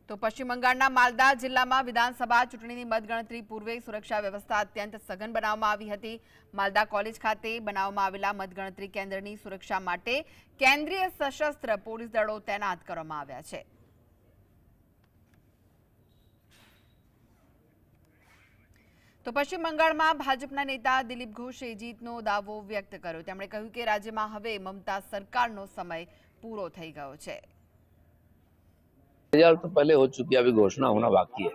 તો પશ્ચિમ બંગાળના માલદા જિલ્લામાં વિધાનસભા ચૂંટણીની મતગણતરી પૂર્વે સુરક્ષા વ્યવસ્થા અત્યંત સઘન બનાવવામાં આવી હતી. માલદા કોલેજ ખાતે બનાવવામાં આવેલા મતગણતરી કેન્દ્રની સુરક્ષા માટે કેન્દ્રીય સશસ્ત્ર પોલીસ દળો તૈનાત કરવામાં આવ્યા છે. તો પશ્ચિમ બંગાળમાં ભાજપના નેતા દિલીપ ઘોષે જીતનો દાવો વ્યક્ત કર્યો. તેમણે કહ્યું કે રાજ્યમાં હવે મમતા સરકારનો સમય પૂરો થઈ ગયો છે. रिजल्ट तो पहले हो चुकी है, अभी घोषणा होना बाकी है.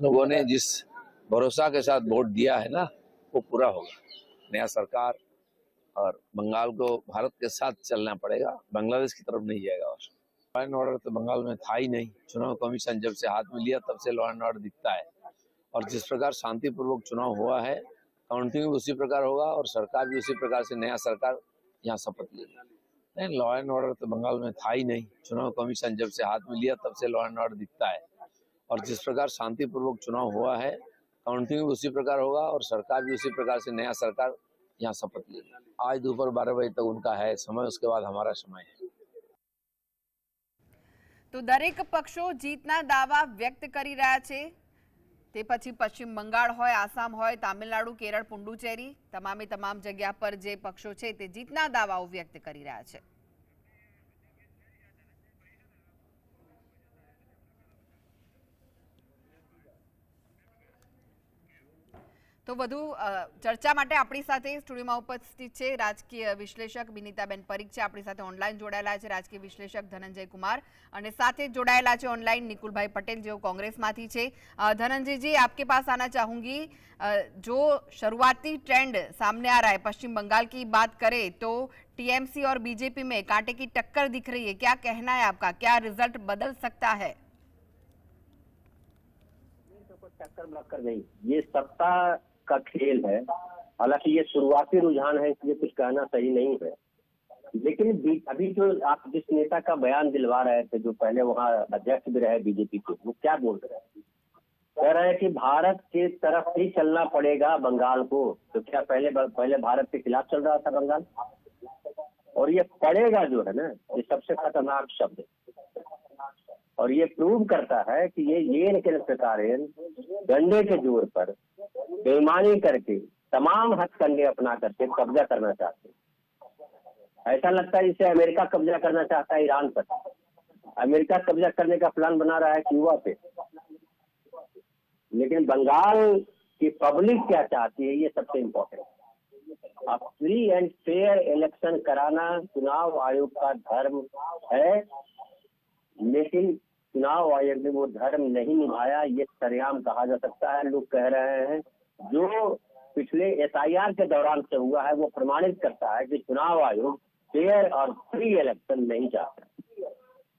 लोगों ने जिस भरोसा के साथ वोट दिया है ना, वो पूरा होगा. नया सरकार और बंगाल को भारत के साथ चलना पड़ेगा, बांग्लादेश की तरफ नहीं जाएगा. और लॉ एंड ऑर्डर तो बंगाल में था ही नहीं. चुनाव कमीशन जब से हाथ में लिया तब से लॉ एंड ऑर्डर दिखता है. और जिस प्रकार शांतिपूर्वक चुनाव हुआ है, काउंटिंग भी उसी प्रकार होगा और सरकार भी उसी प्रकार से, नया सरकार यहाँ शपथ लेगी. नहीं, लॉ एंड ऑर्डर तो बंगाल में था ही नहीं. चुनाव कमीशन जब से हाथ में लिया तब से लॉ एंड ऑर्डर दिखता है. और जिस प्रकार शांतिपूर्वक चुनाव हुआ है, काउंटिंग भी उसी प्रकार होगा और सरकार भी उसी प्रकार से, नया सरकार यहाँ शपथ लेगी. आज दोपहर 12 बजे तक उनका है समय, उसके बाद हमारा समय है. તો દરેક પક્ષો જીતના દાવા વ્યક્ત કરી રહ્યા છે. તે પછી પશ્ચિમ બંગાળ હોય, આસામ હોય, તામિલનાડુ, કેરળ, પુડુચેરી, તમામે તમામ જગ્યા પર જે પક્ષો છે તે જીતના દાવાઓ વ્યક્ત કરી રહ્યા છે. તો વધુ ચર્ચા માટે આપણી સાથે સ્ટુડિયોમાં ઉપસ્થિત છે રાજકીય વિશ્લેષક બિનિતાબેન પરીખ છે, આપણી સાથે ઓનલાઈન જોડાયેલા છે રાજકીય વિશ્લેષક ધનંજય કુમાર, અને સાથે જોડાયેલા છે ऑनलाइन निकुलभाई पटेल जो कांग्रेसમાંથી છે. धनंजय जी, आपके पास आना चाहूंगी. जो शुरुआती ट्रेंड सामने आ रहा है, पश्चिम बंगाल की बात करें तो टीएमसी और बीजेपी में कांटे की टक्कर दिख रही है, क्या कहना है आपका? क्या रिजल्ट बदल सकता है? टक्कर नहीं, ये सत्ता का खेल है. हालांकि ये शुरुआती रुझान है, इसलिए कुछ कहना सही नहीं है. लेकिन अभी जो आप जिस नेता का बयान दिलवा रहे थे, जो पहले वहाँ अध्यक्ष भी रहे बीजेपी के, वो क्या बोल रहे हैं? कह रहे हैं कि भारत के तरफ ही चलना पड़ेगा बंगाल को। तो क्या पहले भारत के खिलाफ चल रहा था बंगाल? और ये पड़ेगा जो है ना, ये सबसे खतरनाक शब्द है। और ये प्रूव करता है कि ये के प्रकार डंडे के जोर पर बेईमानी करके तमाम हथकंडे अपना करके कब्जा करना चाहते हैं। ऐसा लगता है जैसे अमेरिका कब्जा करना चाहता है ईरान पर। अमेरिका कब्जा करने का प्लान बना रहा है क्यूबा पे। लेकिन बंगाल की पब्लिक क्या चाहती है, ये सबसे इम्पोर्टेंट। अब फ्री एंड फेयर इलेक्शन कराना चुनाव आयोग का धर्म है, लेकिन चुनाव आयोग ने वो धर्म नहीं निभाया, ये सरेआम कहा जा सकता है। लोग कह रहे हैं जो पिछले एसआईआर के दौरान से हुआ है वो प्रमाणित करता है कि चुनाव आयोग फेयर और फ्री इलेक्शन नहीं चाहता।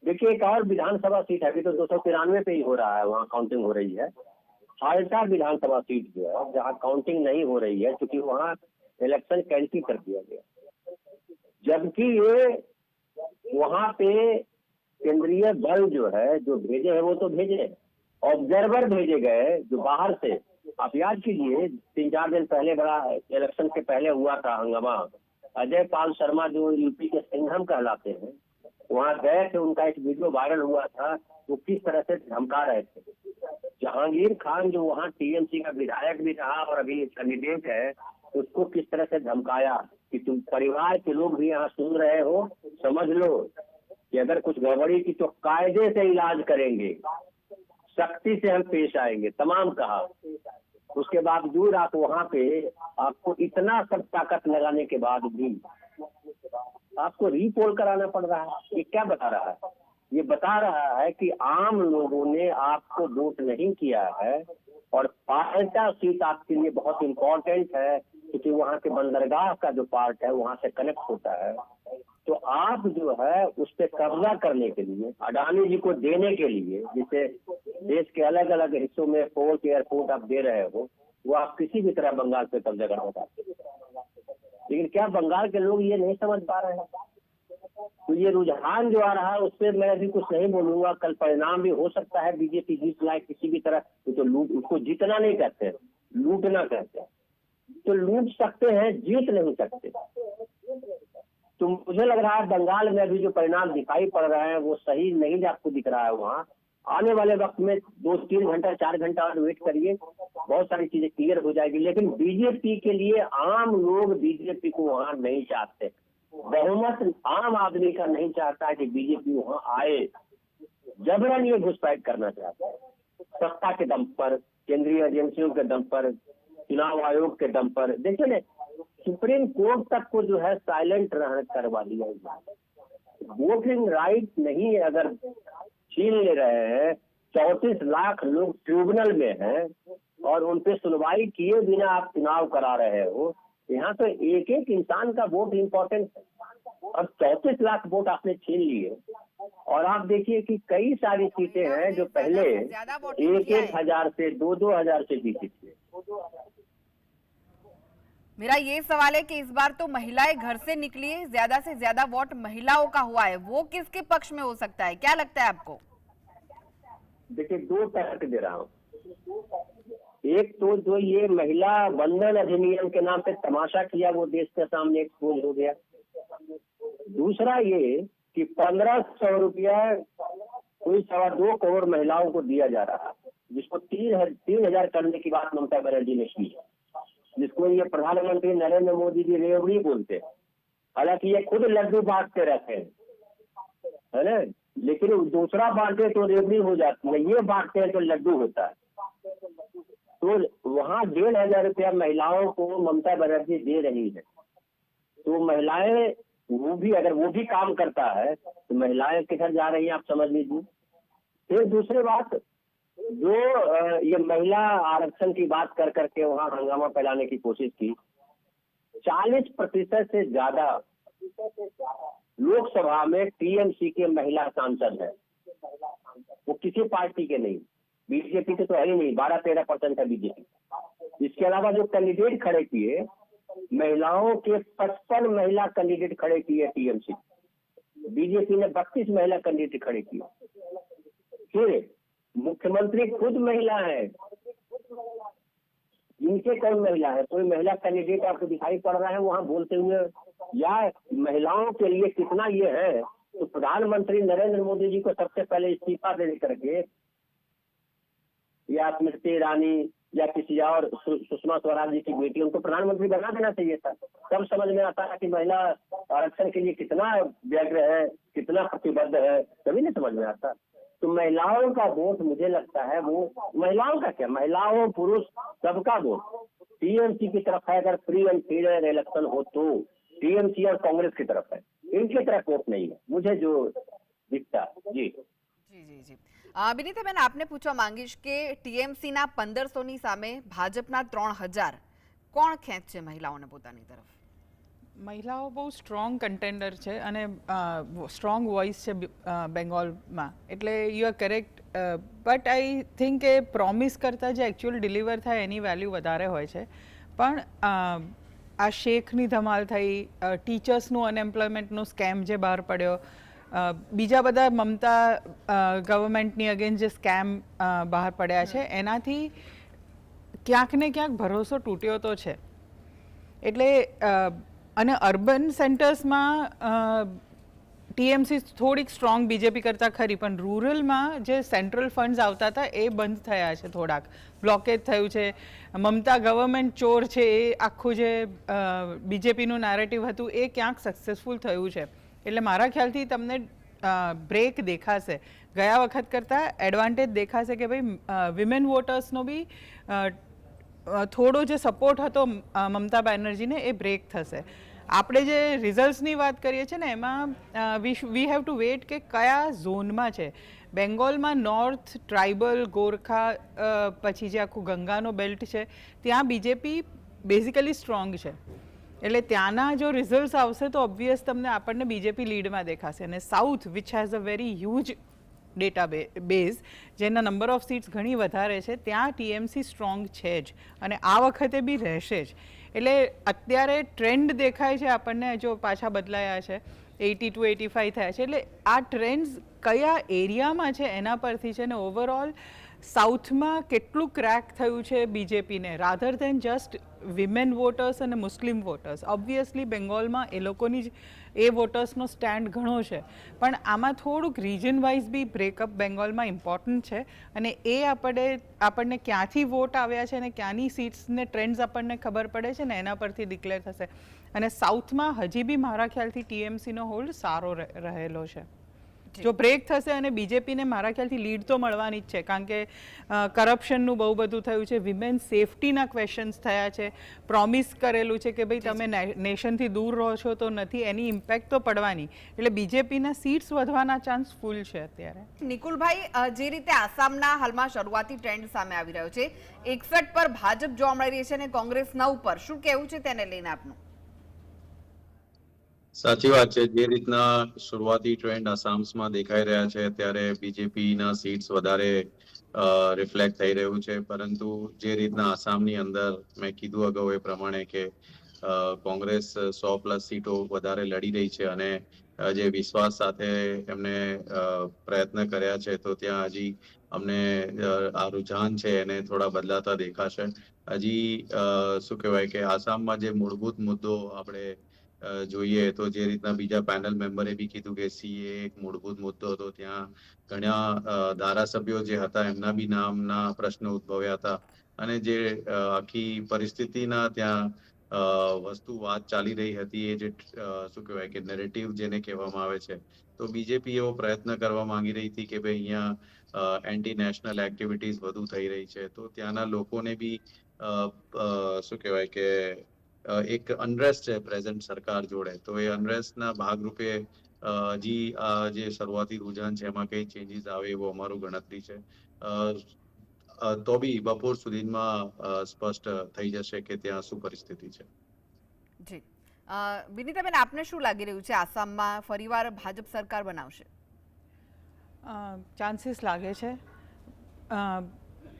देखिए, एक और विधानसभा सीट है, अभी तो 293 पे ही हो रहा है, वहाँ काउंटिंग हो रही है। हाल्टा विधानसभा सीट जो है जहाँ काउंटिंग नहीं हो रही है, क्योंकि वहाँ इलेक्शन कैंसिल कर दिया गया। जबकि ये वहाँ पे केंद्रीय बल जो है जो भेजे हैं वो तो भेजे, ऑब्जर्वर भेजे गए जो बाहर से। आप याद कीजिए 3-4 दिन पहले बड़ा इलेक्शन के पहले हुआ था हंगामा। अजय पाल शर्मा जो यूपी के सिंघम कहलाते हैं, वहाँ गए थे, उनका एक वीडियो वायरल हुआ था, वो किस तरह से धमका रहे थे। जहांगीर खान जो वहाँ टीएमसी का विधायक भी रहा और अभी कैंडिडेट है, उसको किस तरह से धमकाया कि तुम परिवार के लोग भी यहाँ सुन रहे हो, समझ लो कि अगर कुछ गड़बड़ी की तो कायदे से इलाज करेंगे, सख्ती से हम पेश आएंगे, तमाम कहा। उसके बावजूद आप वहाँ पे आपको इतना सब ताकत लगाने के बाद भी आपको रीपोल कराना पड़ रहा है। ये क्या बता रहा है? ये बता रहा है कि आम लोगों ने आपको वोट नहीं किया है और पाल्टा सीट आपके लिए बहुत इम्पोर्टेंट है, क्योंकि वहाँ के बंदरगाह का जो पार्ट है वहाँ से कनेक्ट होता है। तो आप जो है उस पर कब्जा करने के लिए, अडानी जी को देने के लिए, जिसे देश के अलग अलग हिस्सों में पोर्ट एयरपोर्ट आप दे रहे हो, वो आप किसी भी तरह बंगाल पे कब्जा करना चाहते हैं। लेकिन क्या बंगाल के लोग ये नहीं समझ पा रहे हैं? तो ये रुझान जो आ रहा है उस पर मैं अभी कुछ नहीं बोलूंगा। कल परिणाम भी हो सकता है बीजेपी जीत लाए किसी भी तरह। तो लूट, उसको जीतना नहीं कहते, लूटना कहते हैं। तो लूट सकते हैं, जीत नहीं सकते। तो मुझे लग रहा है बंगाल में अभी जो परिणाम दिखाई पड़ रहे हैं वो सही नहीं आपको दिख रहा है। वहाँ आने वाले वक्त में 2-3 घंटा 4 घंटा और वेट करिए, बहुत सारी चीजें क्लियर हो जाएगी। लेकिन बीजेपी के लिए आम लोग बीजेपी को वहाँ नहीं चाहते। बहुमत आम आदमी का नहीं चाहता है कि बीजेपी वहाँ आए। जबरन ये घुसपैठ करना चाहता है, सत्ता के दम पर, केंद्रीय एजेंसियों के दम पर, चुनाव आयोग के दम पर। देखिए ना, सुप्रीम कोर्ट तक को जो है साइलेंट करवा दिया है। वोटिंग राइट नहीं अगर छीन ले रहे हैं, 34 लाख लोग ट्रिब्यूनल में हैं और उन पे सुनवाई किए बिना आप चुनाव करा रहे हो। यहाँ तो एक एक इंसान का वोट इम्पोर्टेंट है। अब 34 लाख वोट आपने छीन लिए और आप देखिए कि कई सारी सीटें हैं जो पहले 1,000 से 2,000 से जीती थी। मेरा ये सवाल है कि इस बार तो महिलाएं घर से निकली है, ज्यादा से ज्यादा वोट महिलाओं का हुआ है, वो किसके पक्ष में हो सकता है, क्या लगता है आपको? देखिए, 2 तर्क दे रहा हूँ। एक तो जो ये महिला बंधन अधिनियम के नाम पे तमाशा किया वो देश के सामने एक्सपोज हो गया। दूसरा ये कि 1,500 रुपया कोई 2.25 करोड़ महिलाओं को दिया जा रहा है, जिसको 3,000 करने की बात ममता बनर्जी ने की, जिसको ये प्रधानमंत्री नरेंद्र मोदी जी रेवड़ी बोलते हैं। हालांकि ये खुद लड्डू बांटते रहते हैं, है ना, लेकिन दूसरा बांटे तो रेवड़ी हो जाती है, ये बांटते हैं तो लड्डू होता है। तो वहाँ 1,500 रुपया महिलाओं को ममता बनर्जी दे रही है। तो महिलाएं वो भी, अगर वो भी काम करता है तो महिलाएं किधर जा रही हैं आप समझ लीजिए। फिर दूसरी बात, जो ये महिला आरक्षण की बात कर करके वहाँ हंगामा फैलाने की कोशिश की, 40% से ज्यादा लोकसभा में टीएमसी के महिला सांसद हैं। वो किसी पार्टी के नहीं, बीजेपी के तो है ही नहीं, 12-13% है बीजेपी। इसके अलावा जो कैंडिडेट खड़े किए महिलाओं के 55 महिला कैंडिडेट खड़े किए टीएमसी, बीजेपी ने 32 महिला कैंडिडेट खड़े किए। फिर मुख्यमंत्री खुद महिला है, इनके कौन महिला है? कोई महिला कैंडिडेट आपको दिखाई पड़ रहा है वहां बोलते हुए? या महिलाओं के लिए कितना ये है, तो प्रधानमंत्री नरेंद्र मोदी जी को सबसे पहले इस्तीफा दे करके या स्मृति ईरानी या किसी और सुषमा स्वराज जी की बेटी उनको प्रधानमंत्री बना देना चाहिए था। तब समझ में आता है कि महिला आरक्षण के लिए कितना व्यग्र है, कितना प्रतिबद्ध है, तभी नहीं समझ में आता। तो महिलाओं का वोट मुझे लगता है वो, महिलाओं का क्या, महिलाओं पुरुष सबका वोट टीएमसी की तरफ है। अगर फ्री एंड फेयर इलेक्शन हो तो टीएमसी और कांग्रेस की तरफ है, इनकी तरफ वोट नहीं है मुझे जो दिखता। जी જી જી જી બિનીતાબેન, આપને પૂછવા માંગીશ કે ટીએમસીના 1500ની સામે ભાજપના 3000 કોણ ખેંચશે મહિલાઓને પોતાની તરફ? મહિલાઓ બહુ સ્ટ્રોંગ કન્ટેન્ડર છે અને સ્ટ્રોંગ વોઇસ છે બેંગોલમાં, એટલે you are correct. But I think કે પ્રોમિસ કરતાં જે એકચ્યુઅલ ડિલિવર થાય એની વેલ્યુ વધારે હોય છે. પણ આ શેખની ધમાલ થઈ, ટીચર્સનું અનએમ્પ્લોયમેન્ટનું સ્કેમ જે બહાર પડ્યો, બીજા બધા મમતા ગવર્મેન્ટની અગેન્સ્ટ જે સ્કેમ બહાર પડ્યા છે, એનાથી ક્યાંક ને ક્યાંક ભરોસો તૂટ્યો તો છે. એટલે અને અર્બન સેન્ટર્સમાં ટીએમસી થોડીક સ્ટ્રોંગ બીજેપી કરતાં ખરી, પણ રૂરલમાં જે સેન્ટ્રલ ફંડ્સ આવતા હતા એ બંધ થયા છે, થોડાક બ્લોકેજ થયું છે. મમતા ગવર્મેન્ટ ચોર છે એ આખું જે બીજેપીનું નેરેટિવ હતું એ ક્યાંક સક્સેસફુલ થયું છે. એટલે મારા ખ્યાલથી તમને બ્રેક દેખાશે, ગયા વખત કરતાં એડવાન્ટેજ દેખાશે કે ભાઈ વિમેન વોટર્સનો બી થોડો જે સપોર્ટ હતો મમતા બેનર્જીને એ બ્રેક થશે. આપણે જે રિઝલ્ટ્સની વાત કરીએ છીએ ને એમાં વી હેવ ટુ વેટ કે કયા ઝોનમાં છે. બેંગોલમાં નોર્થ, ટ્રાઇબલ, ગોરખા, પછી જે આખું ગંગાનો બેલ્ટ છે ત્યાં બીજેપી બેઝિકલી સ્ટ્રોંગ છે. એટલે ત્યાંના જો રિઝલ્ટ્સ આવશે તો ઓબ્વિયસ તમને આપણને બીજેપી લીડમાં દેખાશે. અને south which has a very huge data base, જેના નંબર ઓફ સીટ્સ ઘણી વધારે છે, ત્યાં ટીએમસી સ્ટ્રોંગ છે જ અને આ વખતે બી રહેશે જ. એટલે અત્યારે ટ્રેન્ડ દેખાય છે આપણને, જો પાછા બદલાયા છે, 80 to 85 થયા છે. એટલે આ ટ્રેન્ડ્સ કયા એરિયામાં છે એના પરથી છે ને ઓવરઓલ સાઉથમાં કેટલું ક્રેક થયું છે બીજેપીને, rather than just women voters અને મુસ્લિમ વોટર્સ. ઓબ્વિયસલી બેંગોલમાં એ લોકોની જ એ વોટર્સનો સ્ટેન્ડ ઘણો છે, પણ આમાં થોડુંક રિજન વાઇઝ બી બ્રેકઅપ બેંગોલમાં ઇમ્પોર્ટન્ટ છે. અને એ આપણને ક્યાંથી વોટ આવ્યા છે અને ક્યાંની સીટ્સને ટ્રેન્ડ્સ આપણને ખબર પડે છે ને એના પરથી ડિક્લેર થશે. અને સાઉથમાં હજી બી મારા ખ્યાલથી ટીએમસીનો હોલ્ડ સારો રહેલો છે. જો બ્રેક થશે અને બીજેપીને મારા ખ્યાલથી લીડ તો મળવાની જ છે, કારણ કે કરપ્શનનું બહુ બધું થયું છે, વિમેન સેફટીના ક્વેશ્ચન્સ થયા છે, પ્રોમિસ કરેલું છે કે ભાઈ તમે નેશનથી દૂર રહો છો તો નથી, એની ઇમ્પેક્ટ તો પડવાની. એટલે બીજેપીના સીટ્સ વધવાના ચાન્સ ફૂલ છે અત્યારે. નિકુલભાઈ, જે રીતે આસામના હાલમાં શરૂઆતી ટ્રેન્ડ સામે આવી રહ્યો છે, 61 પર ભાજપ જોવા મળી રહી છે અને કોંગ્રેસ 9 પર, શું કહેવું છે તેને લઈને આપનું? સાચી વાત છે. જે રીતના શરૂઆતી ટ્રેન્ડ આસામમાં દેખાઈ રહ્યા છે ત્યારે બીજેપીના સીટ્સ વધારે રિફ્લેક્ટ થઈ રહ્યું છે, પરંતુ જે રીતના આસામની અંદર મેં કીધું અગાઉ એ પ્રમાણે કે કોંગ્રેસ 100+ સીટો વધારે લડી રહી છે અને જે વિશ્વાસ સાથે એમને પ્રયત્ન કર્યા છે, તો ત્યાં હજી અમને આ રુઝાન છે એને થોડા બદલાતા દેખાશે. હજી શું કહેવાય કે આસામમાં જે મૂળભૂત મુદ્દો આપણે જોઈએ તો જે રીતના બીજા પેનલ મેમ્બરે બી કીધું કે સીએ એક મૂળભૂત મુદ્દો હતો, ત્યાં ઘણા ધારાસભ્યો જે હતા એમના બી નામના પ્રશ્ન ઉદ્ભવ્યા હતા અને જે આખી પરિસ્થિતિના ત્યાં વસ્તુ વાત ચાલી રહી હતી એ જે શું કહેવાય કે નેરેટિવ જેને કહેવામાં આવે છે, તો બીજેપી એવો પ્રયત્ન કરવા માંગી રહી હતી કે ભાઈ અહીંયા એન્ટી નેશનલ એક્ટિવિટીઝ વધુ થઈ રહી છે, તો ત્યાંના લોકોને બી શું કહેવાય કે એક અનરેસ્ટ છે પ્રેઝન્ટ સરકાર જોડે, તો એ અનરેસ્ટના ભાગરૂપે હજી આ જે શરૂઆતી રુઝાન છે એમાં કઈ ચેન્જીસ આવે એવો અમારું ગણતરી છે. તો બી બપોર સુધીમાં સ્પષ્ટ થઈ જશે કે ત્યાં શું પરિસ્થિતિ છે. જી વિનીતાબેન, આપને શું લાગી રહ્યું છે, આસામમાં ફરીવાર ભાજપ સરકાર બનાવશે? ચાન્સીસ લાગે છે.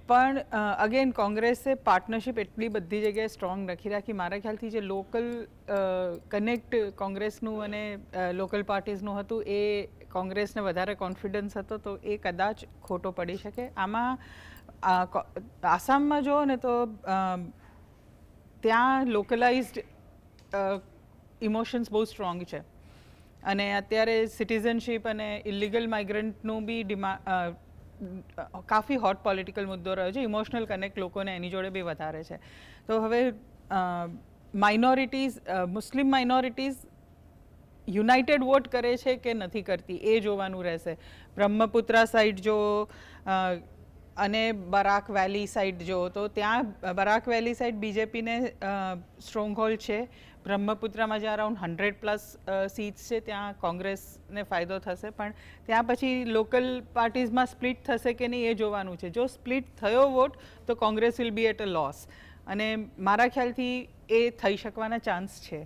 પણ અગેન કોંગ્રેસે પાર્ટનરશિપ એટલી બધી જગ્યાએ સ્ટ્રોંગ નથી રાખી. મારા ખ્યાલથી જે લોકલ કનેક્ટ કોંગ્રેસનું અને લોકલ પાર્ટીઝનું હતું એ કોંગ્રેસને વધારે કોન્ફિડન્સ હતો, તો એ કદાચ ખોટો પડી શકે. આમાં આસામમાં જુઓ ને તો ત્યાં લોકલાઇઝડ ઇમોશન્સ બહુ સ્ટ્રોંગ છે અને અત્યારે સિટીઝનશીપ અને ઇલીગલ માઇગ્રન્ટનું બી કાફી હોટ પોલિટિકલ મુદ્દો રહ્યો છે. ઇમોશનલ કનેક્ટ લોકોને એની જોડે બી વધારે છે. તો હવે માઇનોરિટીઝ, મુસ્લિમ માઇનોરિટીઝ યુનાઇટેડ વોટ કરે છે કે નથી કરતી એ જોવાનું રહેશે. બ્રહ્મપુત્રા સાઈડ જો અને બરાક વેલી સાઈડ જો, તો ત્યાં બરાક વેલી સાઈડ બીજેપીને સ્ટ્રોંગ હોલ્ડ છે. બ્રહ્મપુત્રામાં જે અરાઉન્ડ 100+ સીટ્સ છે ત્યાં કોંગ્રેસને ફાયદો થશે, પણ ત્યાં પછી લોકલ પાર્ટીઝમાં સ્પ્લિટ થશે કે નહીં એ જોવાનું છે. જો સ્પ્લિટ થયો વોટ તો Congress will be at a loss, અને મારા ખ્યાલથી એ થઈ શકવાના ચાન્સ છે.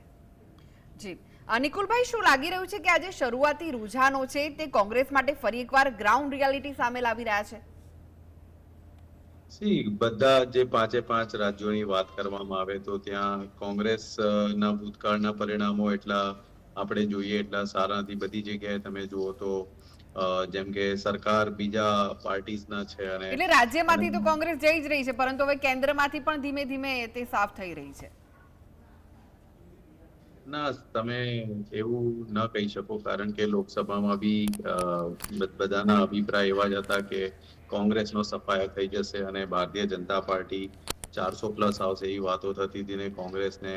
જી નિકુલભાઈ, શું લાગી રહ્યું છે કે આજે શરૂઆતી રૂઝાનો છે તે કોંગ્રેસ માટે ફરી એકવાર ગ્રાઉન્ડ રિયાલિટી સામે લાવી રહ્યા છે? બધા જે 5 રાજ્યોની વાત કરવામાં આવે તો ત્યાં કોંગ્રેસના ભૂતકાળના પરિણામો એટલા આપણે જોઈએ એટલા સારા નથી. બધી જગ્યાએ તમે જુઓ તો જેમ કે સરકાર બીજા પાર્ટીઝના છે, અને એટલે રાજ્યમાંથી તો કોંગ્રેસ જઈ જ રહી છે, પરંતુ હવે કેન્દ્રમાંથી પણ ધીમે ધીમે તે સાફ થઈ રહી છે. ના, તમે એવું ન કહી શકો, કારણ કે લોકસભામાં બી બધાના અભિપ્રાય એવા જ હતા કે કોંગ્રેસનો સફાયો થઈ જશે અને ભારતીય જનતા પાર્ટી 400+ આવશે એવી વાતો થતી હતી ને કોંગ્રેસને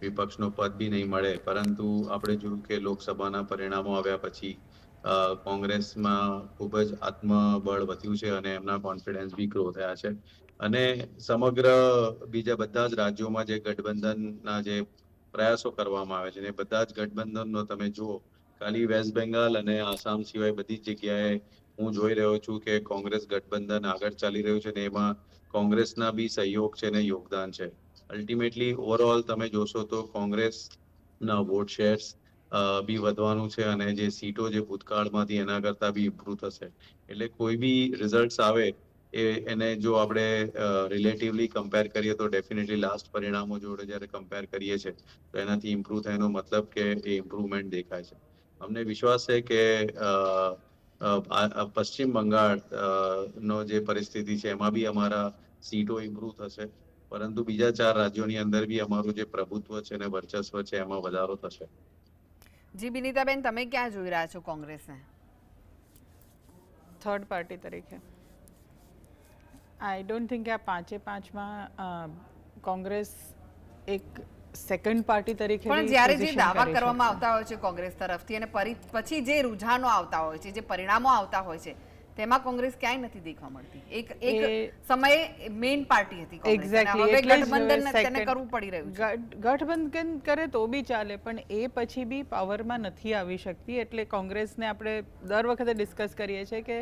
વિપક્ષનો પદ બી નહીં મળે. પરંતુ આપણે જોયું કે લોકસભાના પરિણામો આવ્યા પછી કોંગ્રેસમાં ખૂબ જ આત્મબળ વધ્યું છે અને એમના કોન્ફિડન્સ બી ગ્રો થયા છે. અને સમગ્ર બીજા બધા જ રાજ્યોમાં જે ગઠબંધનના જે પ્રયાસો કરવામાં આવે છે ને બધા જ ગઠબંધનનો તમે જુઓ, ખાલી વેસ્ટ બેંગાલ અને આસામ સિવાય બધી જ જગ્યાએ હું જોઈ રહ્યો છું કે કોંગ્રેસ ગઠબંધન આગળ ચાલી રહ્યું છે ને એમાં કોંગ્રેસના બી સહયોગ છે ને યોગદાન છે. અલ્ટિમેટલી ઓવરઓલ તમે જોશો તો કોંગ્રેસના વોટ શેર્સ બી વધવાનું છે અને જે સીટો જે ભૂતકાળમાંથી એના કરતા બી ઇમ્પ્રુવ થશે. એટલે કોઈ બી રિઝલ્ટ્સ આવે એને જો આપણે રિલેટિવલી કમ્પેર કરીએ તો ડેફિનેટલી લાસ્ટ પરિણામો જોડે જ્યારે કમ્પેર કરીએ છીએ તો એનાથી ઇમ્પ્રુવ થયાનો મતલબ કે એ ઇમ્પ્રુવમેન્ટ દેખાય છે. અમને વિશ્વાસ છે કે પશ્ચિમ બંગાળ નો જે પરિસ્થિતિ છે એમાં બી અમારા સીટો ઇમ્પ્રુવ થશે, પરંતુ બીજા 4 રાજ્યોની અંદર બી અમારું જે પ્રભુત્વ છે અને વર્ચસ્વ છે એમાં વધારો થશે. જી બિનીતાબેન, તમે ક્યાં જોઈ રહ્યા છો કોંગ્રેસને? થર્ડ પાર્ટી તરીકે. આઈ ડોન્ટ થિંક કે આ 5માં કોંગ્રેસ એક સેકન્ડ પાર્ટી તરીકે પણ જ્યારે જે દાવા કરવામાં આવતા હોય છે કોંગ્રેસ તરફથી અને પછી જે રૂઝાનો આવતા હોય છે, જે પરિણામો આવતા હોય છે, તેમાં કોંગ્રેસ ક્યાંય નથી દેખવા મળતી. એક સમયે મેઇન પાર્ટી હતી કોંગ્રેસ, અને હવે ગઠબંધન તેને કરવું પડી રહ્યું છે. ગઠબંધન કરે તો બી ચાલે, પણ એ પછી બી પાવરમાં નથી આવી શકતી. એટલે કોંગ્રેસને આપણે દર વખતે ડિસ્કસ કરીએ છીએ કે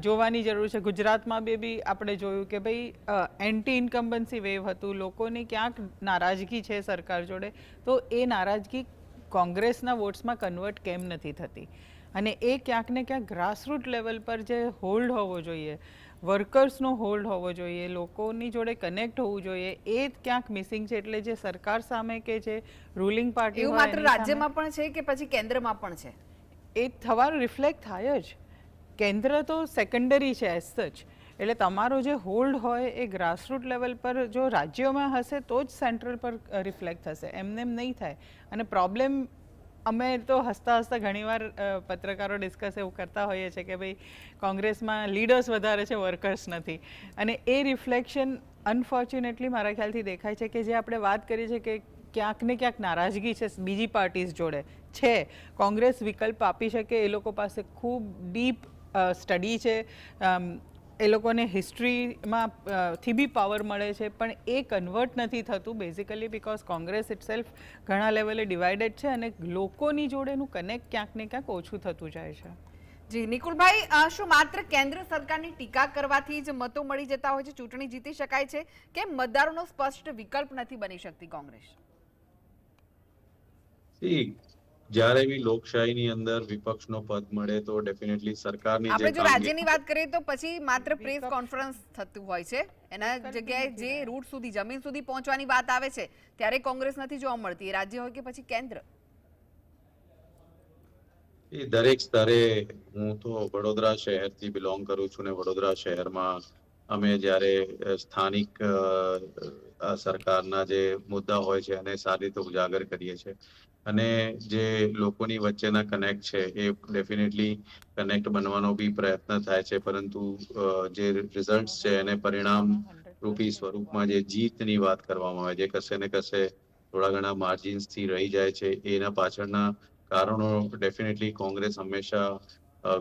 જોવાની જરૂર છે. ગુજરાતમાં બી આપણે જોયું કે ભાઈ એન્ટી ઇન્કમ્બન્સી વેવ હતું, લોકોની ક્યાંક નારાજગી છે સરકાર જોડે, તો એ નારાજગી કોંગ્રેસના વોટ્સમાં કન્વર્ટ કેમ નથી થતી? અને એ ક્યાંક ને ક્યાંક ગ્રાસરૂટ લેવલ પર જે હોલ્ડ હોવો જોઈએ, વર્કર્સનો હોલ્ડ હોવો જોઈએ, લોકોની જોડે કનેક્ટ હોવું જોઈએ, એ ક્યાંક મિસિંગ છે. એટલે જે સરકાર સામે કે જે રૂલિંગ પાર્ટી એવું માત્ર રાજ્યમાં પણ છે કે પછી કેન્દ્રમાં પણ છે? એ થવાનું રિફ્લેક્ટ થાય જ. કેન્દ્ર તો સેકન્ડરી છે એઝ સચ. એટલે તમારો જે હોલ્ડ હોય એ ગ્રાસરૂટ લેવલ પર જો રાજ્યોમાં હશે તો જ સેન્ટ્રલ પર રિફ્લેક્ટ થશે, એમને એમ નહીં થાય. અને પ્રોબ્લેમ અમે તો હસતા હસતા ઘણીવાર પત્રકારો ડિસ્કસ એવું કરતા હોઈએ છીએ કે ભાઈ કોંગ્રેસમાં લીડર્સ વધારે છે, વર્કર્સ નથી. અને એ રિફ્લેક્શન અનફોર્ચ્યુનેટલી મારા ખ્યાલથી દેખાય છે કે જે આપણે વાત કરી છે કે ક્યાંક ને ક્યાંક નારાજગી છે બીજી પાર્ટીઝ જોડે છે. કોંગ્રેસ વિકલ્પ આપી શકે, એ લોકો પાસે ખૂબ ડીપ સ્ટડી છે, એ લોકોને હિસ્ટ્રીમાં થી બી પાવર મળે છે, પણ એ કન્વર્ટ નથી થતું બેઝિકલી બિકોઝ કોંગ્રેસ ઇટસેલ્ફ ઘણા લેવલે ડિવાઇડેડ છે અને લોકોની જોડેનું કનેક્ટ ક્યાંક ને ક્યાંક ઓછું થતું જાય છે. જી નિકુલભાઈ, શું માત્ર કેન્દ્ર સરકારની ટીકા કરવાથી જ મતો મળી જતા હોય છે, ચૂંટણી જીતી શકાય છે, કે મતદારોનો સ્પષ્ટ વિકલ્પ નથી બની શકતી કોંગ્રેસ? જ્યારે બી લોકશાહીની અંદર વિપક્ષનો પદ મળે તો ડેફિનેટલી સરકારની જે આપણે જો કામગીરી રાજ્યની વાત કરીએ તો પછી માત્ર પ્રેસ કોન્ફરન્સ થતું હોય છે, એના જગ્યાએ જે રૂટ સુધી જમીન સુધી પહોંચવાની વાત આવે છે ત્યારે કોંગ્રેસ નથી જોવા મળતી, રાજ્ય હોય કે પછી કેન્દ્ર. એ દરેક સ્તરે, હું તો વડોદરા શહેરથી બિલોંગ કરું છું ને વડોદરા શહેરમાં અમે જ્યારે સ્થાનિક સરકારના જે મુદ્દા હોય છે એને સારી રીતે ઉજાગર કરીએ છીએ અને જે લોકોની વચ્ચેના કનેક્ટ છે એ ડેફિનેટલી કનેક્ટ બનવાનો બી પ્રયત્ન થાય છે, પરંતુ જે રિઝલ્ટ છે એને પરિણામ રૂપી સ્વરૂપમાં જે જીતની વાત કરવામાં આવે છે, કશે ને કશે થોડા ઘણા માર્જિન્સથી રહી જાય છે, એના પાછળના કારણો ડેફિનેટલી કોંગ્રેસ હંમેશા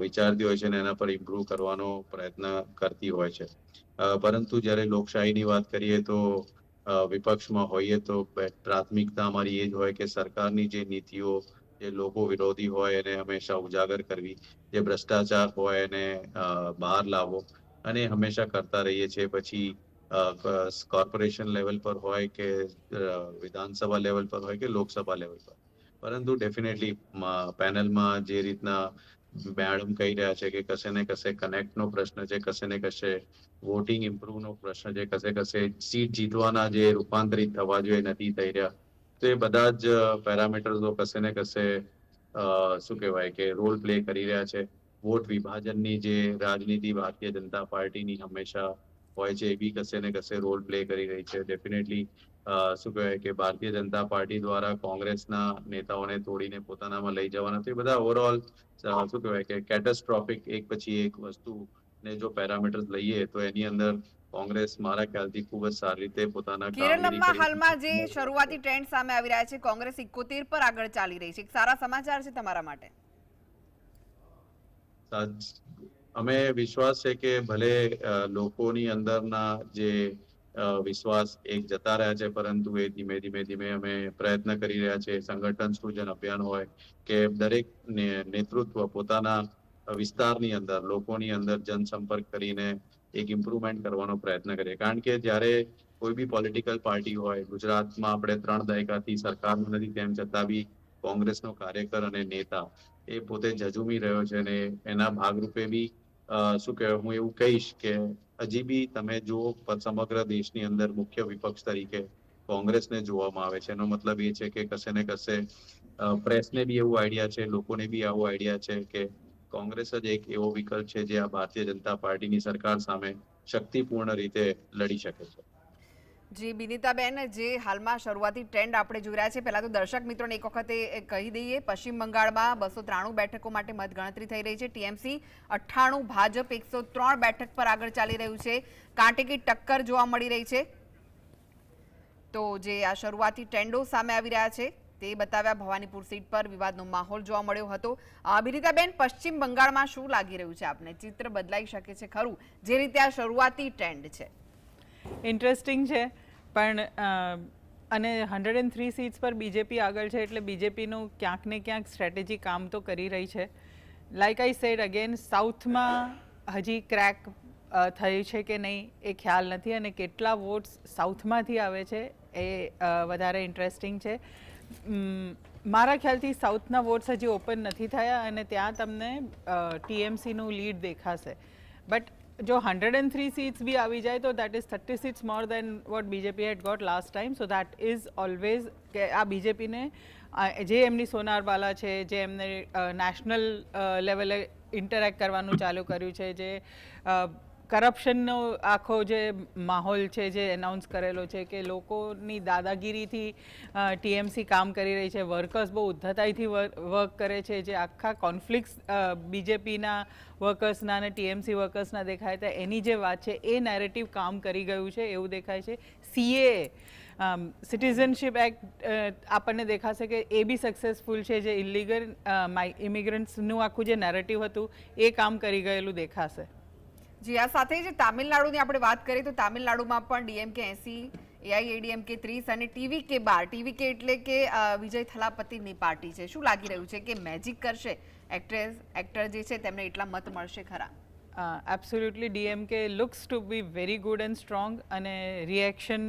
વિચારતી હોય છે અને એના પર ઇમ્પ્રુવ કરવાનો પ્રયત્ન કરતી હોય છે. પરંતુ જ્યારે લોકશાહીની વાત કરીએ તો વિપક્ષમાં હોઈએ તો પ્રાથમિકતા અમારી એ જ હોય કે સરકારની જે નીતિઓ જે લોકો વિરોધી હોય એને હંમેશા ઉજાગર કરવી, જે ભ્રષ્ટાચાર હોય એને બહાર લાવવો અને હંમેશા કરતા રહીએ છીએ. પછી કોર્પોરેશન લેવલ પર હોય કે વિધાનસભા લેવલ પર હોય કે લોકસભા લેવલ પર. પરંતુ ડેફિનેટલી પેનલમાં જે રીતના મેડમ કહી રહ્યા છે કે કશે ને કશે કનેક્ટનો પ્રશ્ન છે, કશે ને કશે વોટિંગ ઇમ્પ્રુવનો પ્રશ્ન છે, કશે કશે સીટ જીતવાના જે રૂપાંતરિત થવા જોઈએ નથી થઈ રહ્યા, તો એ બધા જ પેરામીટર્સો કશે ને કશે શું કહેવાય કે રોલ પ્લે કરી રહ્યા છે. વોટ વિભાજનની જે રાજનીતિ ભારતીય જનતા પાર્ટીની હંમેશા હોય છે એ બી કશે ને કશે રોલ પ્લે કરી રહી છે. ડેફિનેટલી શું કહેવાય કે ભારતીય જનતા પાર્ટી દ્વારા કોંગ્રેસના નેતાઓને તોડીને પોતાનામાં લઈ જવાના, તો એ બધા ઓવરઓલ શું કહેવાય કે કેટેસ્ટ્રોફિક એક પછી એક વસ્તુ ને જો પેરામીટર્સ લઈએ તો એની અંદર કોંગ્રેસ મારા ખ્યાલથી ખૂબ જ સારી રીતે પોતાના કામગીરી કેરળમાં કરી હાલમાં જે શરૂઆતી ટ્રેન્ડ સામે આવી રહ્યા છે, કોંગ્રેસ 71 પર આગળ ચાલી રહી છે, એક સારા સમાચાર છે તમારા માટે. અમે વિશ્વાસ છે કે ભલે લોકોની અંદરના જે વિશ્વાસ એક જતા રહ્યા છે, પરંતુ એ ધીમે ધીમે અમે પ્રયત્ન કરી રહ્યા છે. સંગઠન સૃજન અભિયાન હોય કે દરેક નેતૃત્વ પોતાના વિસ્તારની અંદર લોકોની અંદર જનસંપર્ક કરીને એક ઇમ્પ્રુવમેન્ટ કરવાનો પ્રયત્ન કરીએ. કારણ કે જ્યારે કોઈ બી પોલિટિકલ પાર્ટી હોય, ગુજરાતમાં આપણે 3 દાયકાથી સરકારમાં નથી તેમ છતાં બી કોંગ્રેસનો કાર્યકર અને નેતા એ પોતે ઝઝુમી રહ્યો છે અને એના ભાગરૂપે બી શું કહેવાય, હું એવું કહીશ કે હજી બી તમે જો સમગ્ર દેશની અંદર મુખ્ય વિપક્ષ તરીકે કોંગ્રેસને જોવામાં આવે છે. એનો મતલબ એ છે કે કશે ને કશે પ્રેસને બી એવું આઈડિયા છે, લોકોને બી આવો આઈડિયા છે કે કોંગ્રેસ જ એક એવો વિકલ્પ છે જે આ ભારતીય જનતા પાર્ટીની સરકાર સામે શક્તિપૂર્ણ રીતે લડી શકે છે. જી બિનિતાબેન, જે હાલમાં શરૂઆતી ટ્રેન્ડ આપણે જોઈ રહ્યા છે, પહેલા તો દર્શક મિત્રોને એક વખત કહી દઈએ, પશ્ચિમ બંગાળમાં 293 બેઠકો માટે મતગણતરી થઈ રહી છે. ટીએમસી 98, ભાજપ 103 બેઠક પર આગળ ચાલી રહ્યું છે. કાંટેકી ટક્કર જોવા મળી રહી છે. તો જે આ શરૂઆતી ટ્રેન્ડો સામે આવી રહ્યા છે તે બતાવ્યા. ભવાનીપુર સીટ પર વિવાદનો માહોલ જોવા મળ્યો હતો. બિનિતાબેન, પશ્ચિમ બંગાળમાં શું લાગી રહ્યું છે આપને? ચિત્ર બદલાઈ શકે છે ખરું જે રીતે આ શરૂઆતી ટ્રેન્ડ છે? ઇન્ટરેસ્ટિંગ છે, પણ અને 103 સીટ્સ પર બીજેપી આગળ છે, એટલે બીજેપીનું ક્યાંક ને ક્યાંક સ્ટ્રેટેજી કામ તો કરી રહી છે. લાઇક આઈ સેડ અગેન, સાઉથમાં હજી ક્રેક થઈ છે કે નહીં એ ખ્યાલ નથી, અને કેટલા વોટ્સ સાઉથમાંથી આવે છે એ વધારે ઇન્ટરેસ્ટિંગ છે. મારા ખ્યાલથી સાઉથના વોટ્સ હજી ઓપન નથી થયા અને ત્યાં તમને ટીએમસીનું લીડ દેખાશે. બટ જો 103 seats भी આવી જાય તો that is 30 seats more than what BJP had got last time, so that is always કે આ બીજેપીને જે એમની સોનારબાલા છે, જે એમને નેશનલ લેવલે ઇન્ટરેક્ટ કરવાનું ચાલુ કર્યું છે, જે કરપ્શનનો આખો જે માહોલ છે જે એનાઉન્સ કરેલો છે કે લોકોની દાદાગીરીથી ટીએમસી કામ કરી રહી છે, વર્કર્સ બહુ ઉદ્ધતાઈથી વર્ક કરે છે, જે આખા કોન્ફ્લિક્ટ્સ બીજેપીના વર્કર્સના અને ટીએમસી વર્કર્સના દેખાય હતા, એની જે વાત છે એ નેરેટિવ કામ કરી ગયું છે એવું દેખાય છે. CAA સિટીઝનશીપ એક્ટ આપણને દેખાશે કે એ બી સક્સેસફુલ છે, જે ઇલીગલ ઇમિગ્રન્ટ્સનું આખું જે નેરેટિવ હતું એ કામ કરી ગયેલું દેખાશે. જી, આ સાથે જ તામિલનાડુની આપણે વાત કરીએ તો તામિલનાડુમાં પણ ડીએમકે 80, એઆઈએડીએમકે 30 અને ટીવીકે 12. ટીવીકે એટલે કે વિજય થલાપતિની પાર્ટી છે. શું લાગી રહ્યું છે કે મેજિક કરશે? એક્ટર જે છે તેમને એટલા મત મળશે ખરા? Absolutely DMK looks to be very good and strong, અને રિએક્શન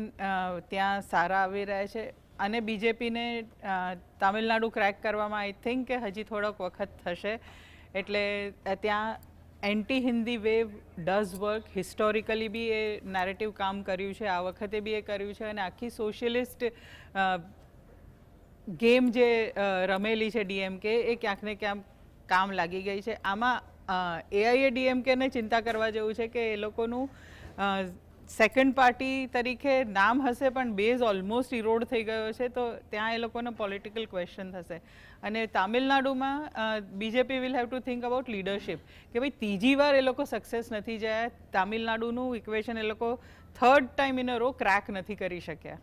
ત્યાં સારા આવી રહ્યા છે. અને બીજેપીને તામિલનાડુ ક્રેક કરવામાં આઈ થિંક કે હજી થોડોક વખત થશે. એટલે ત્યાં anti Hindi wave does work. Historically be a narrative કામ કર્યું છે, આ વખતે બી એ કર્યું છે, અને આખી સોશિયલિસ્ટ ગેમ જે રમેલી છે ડીએમકે એ ક્યાંક ને ક્યાંક કામ લાગી ગઈ છે. આમાં એઆઈએડીએમકેને ચિંતા કરવા જેવું છે કે એ લોકોનું સેકન્ડ પાર્ટી તરીકે નામ હશે પણ બેઝ ઓલમોસ્ટ ઇરોડ થઈ ગયો છે, તો ત્યાં એ લોકોને પોલિટિકલ ક્વેશ્ચન થશે. અને તામિલનાડુમાં BJP will have to think about leadership કે ભાઈ ત્રીજી વાર એ લોકો સક્સેસ નથી જાય. તામિલનાડુનું ઇક્વેશન એ લોકો third time in a row crack નથી કરી શક્યા.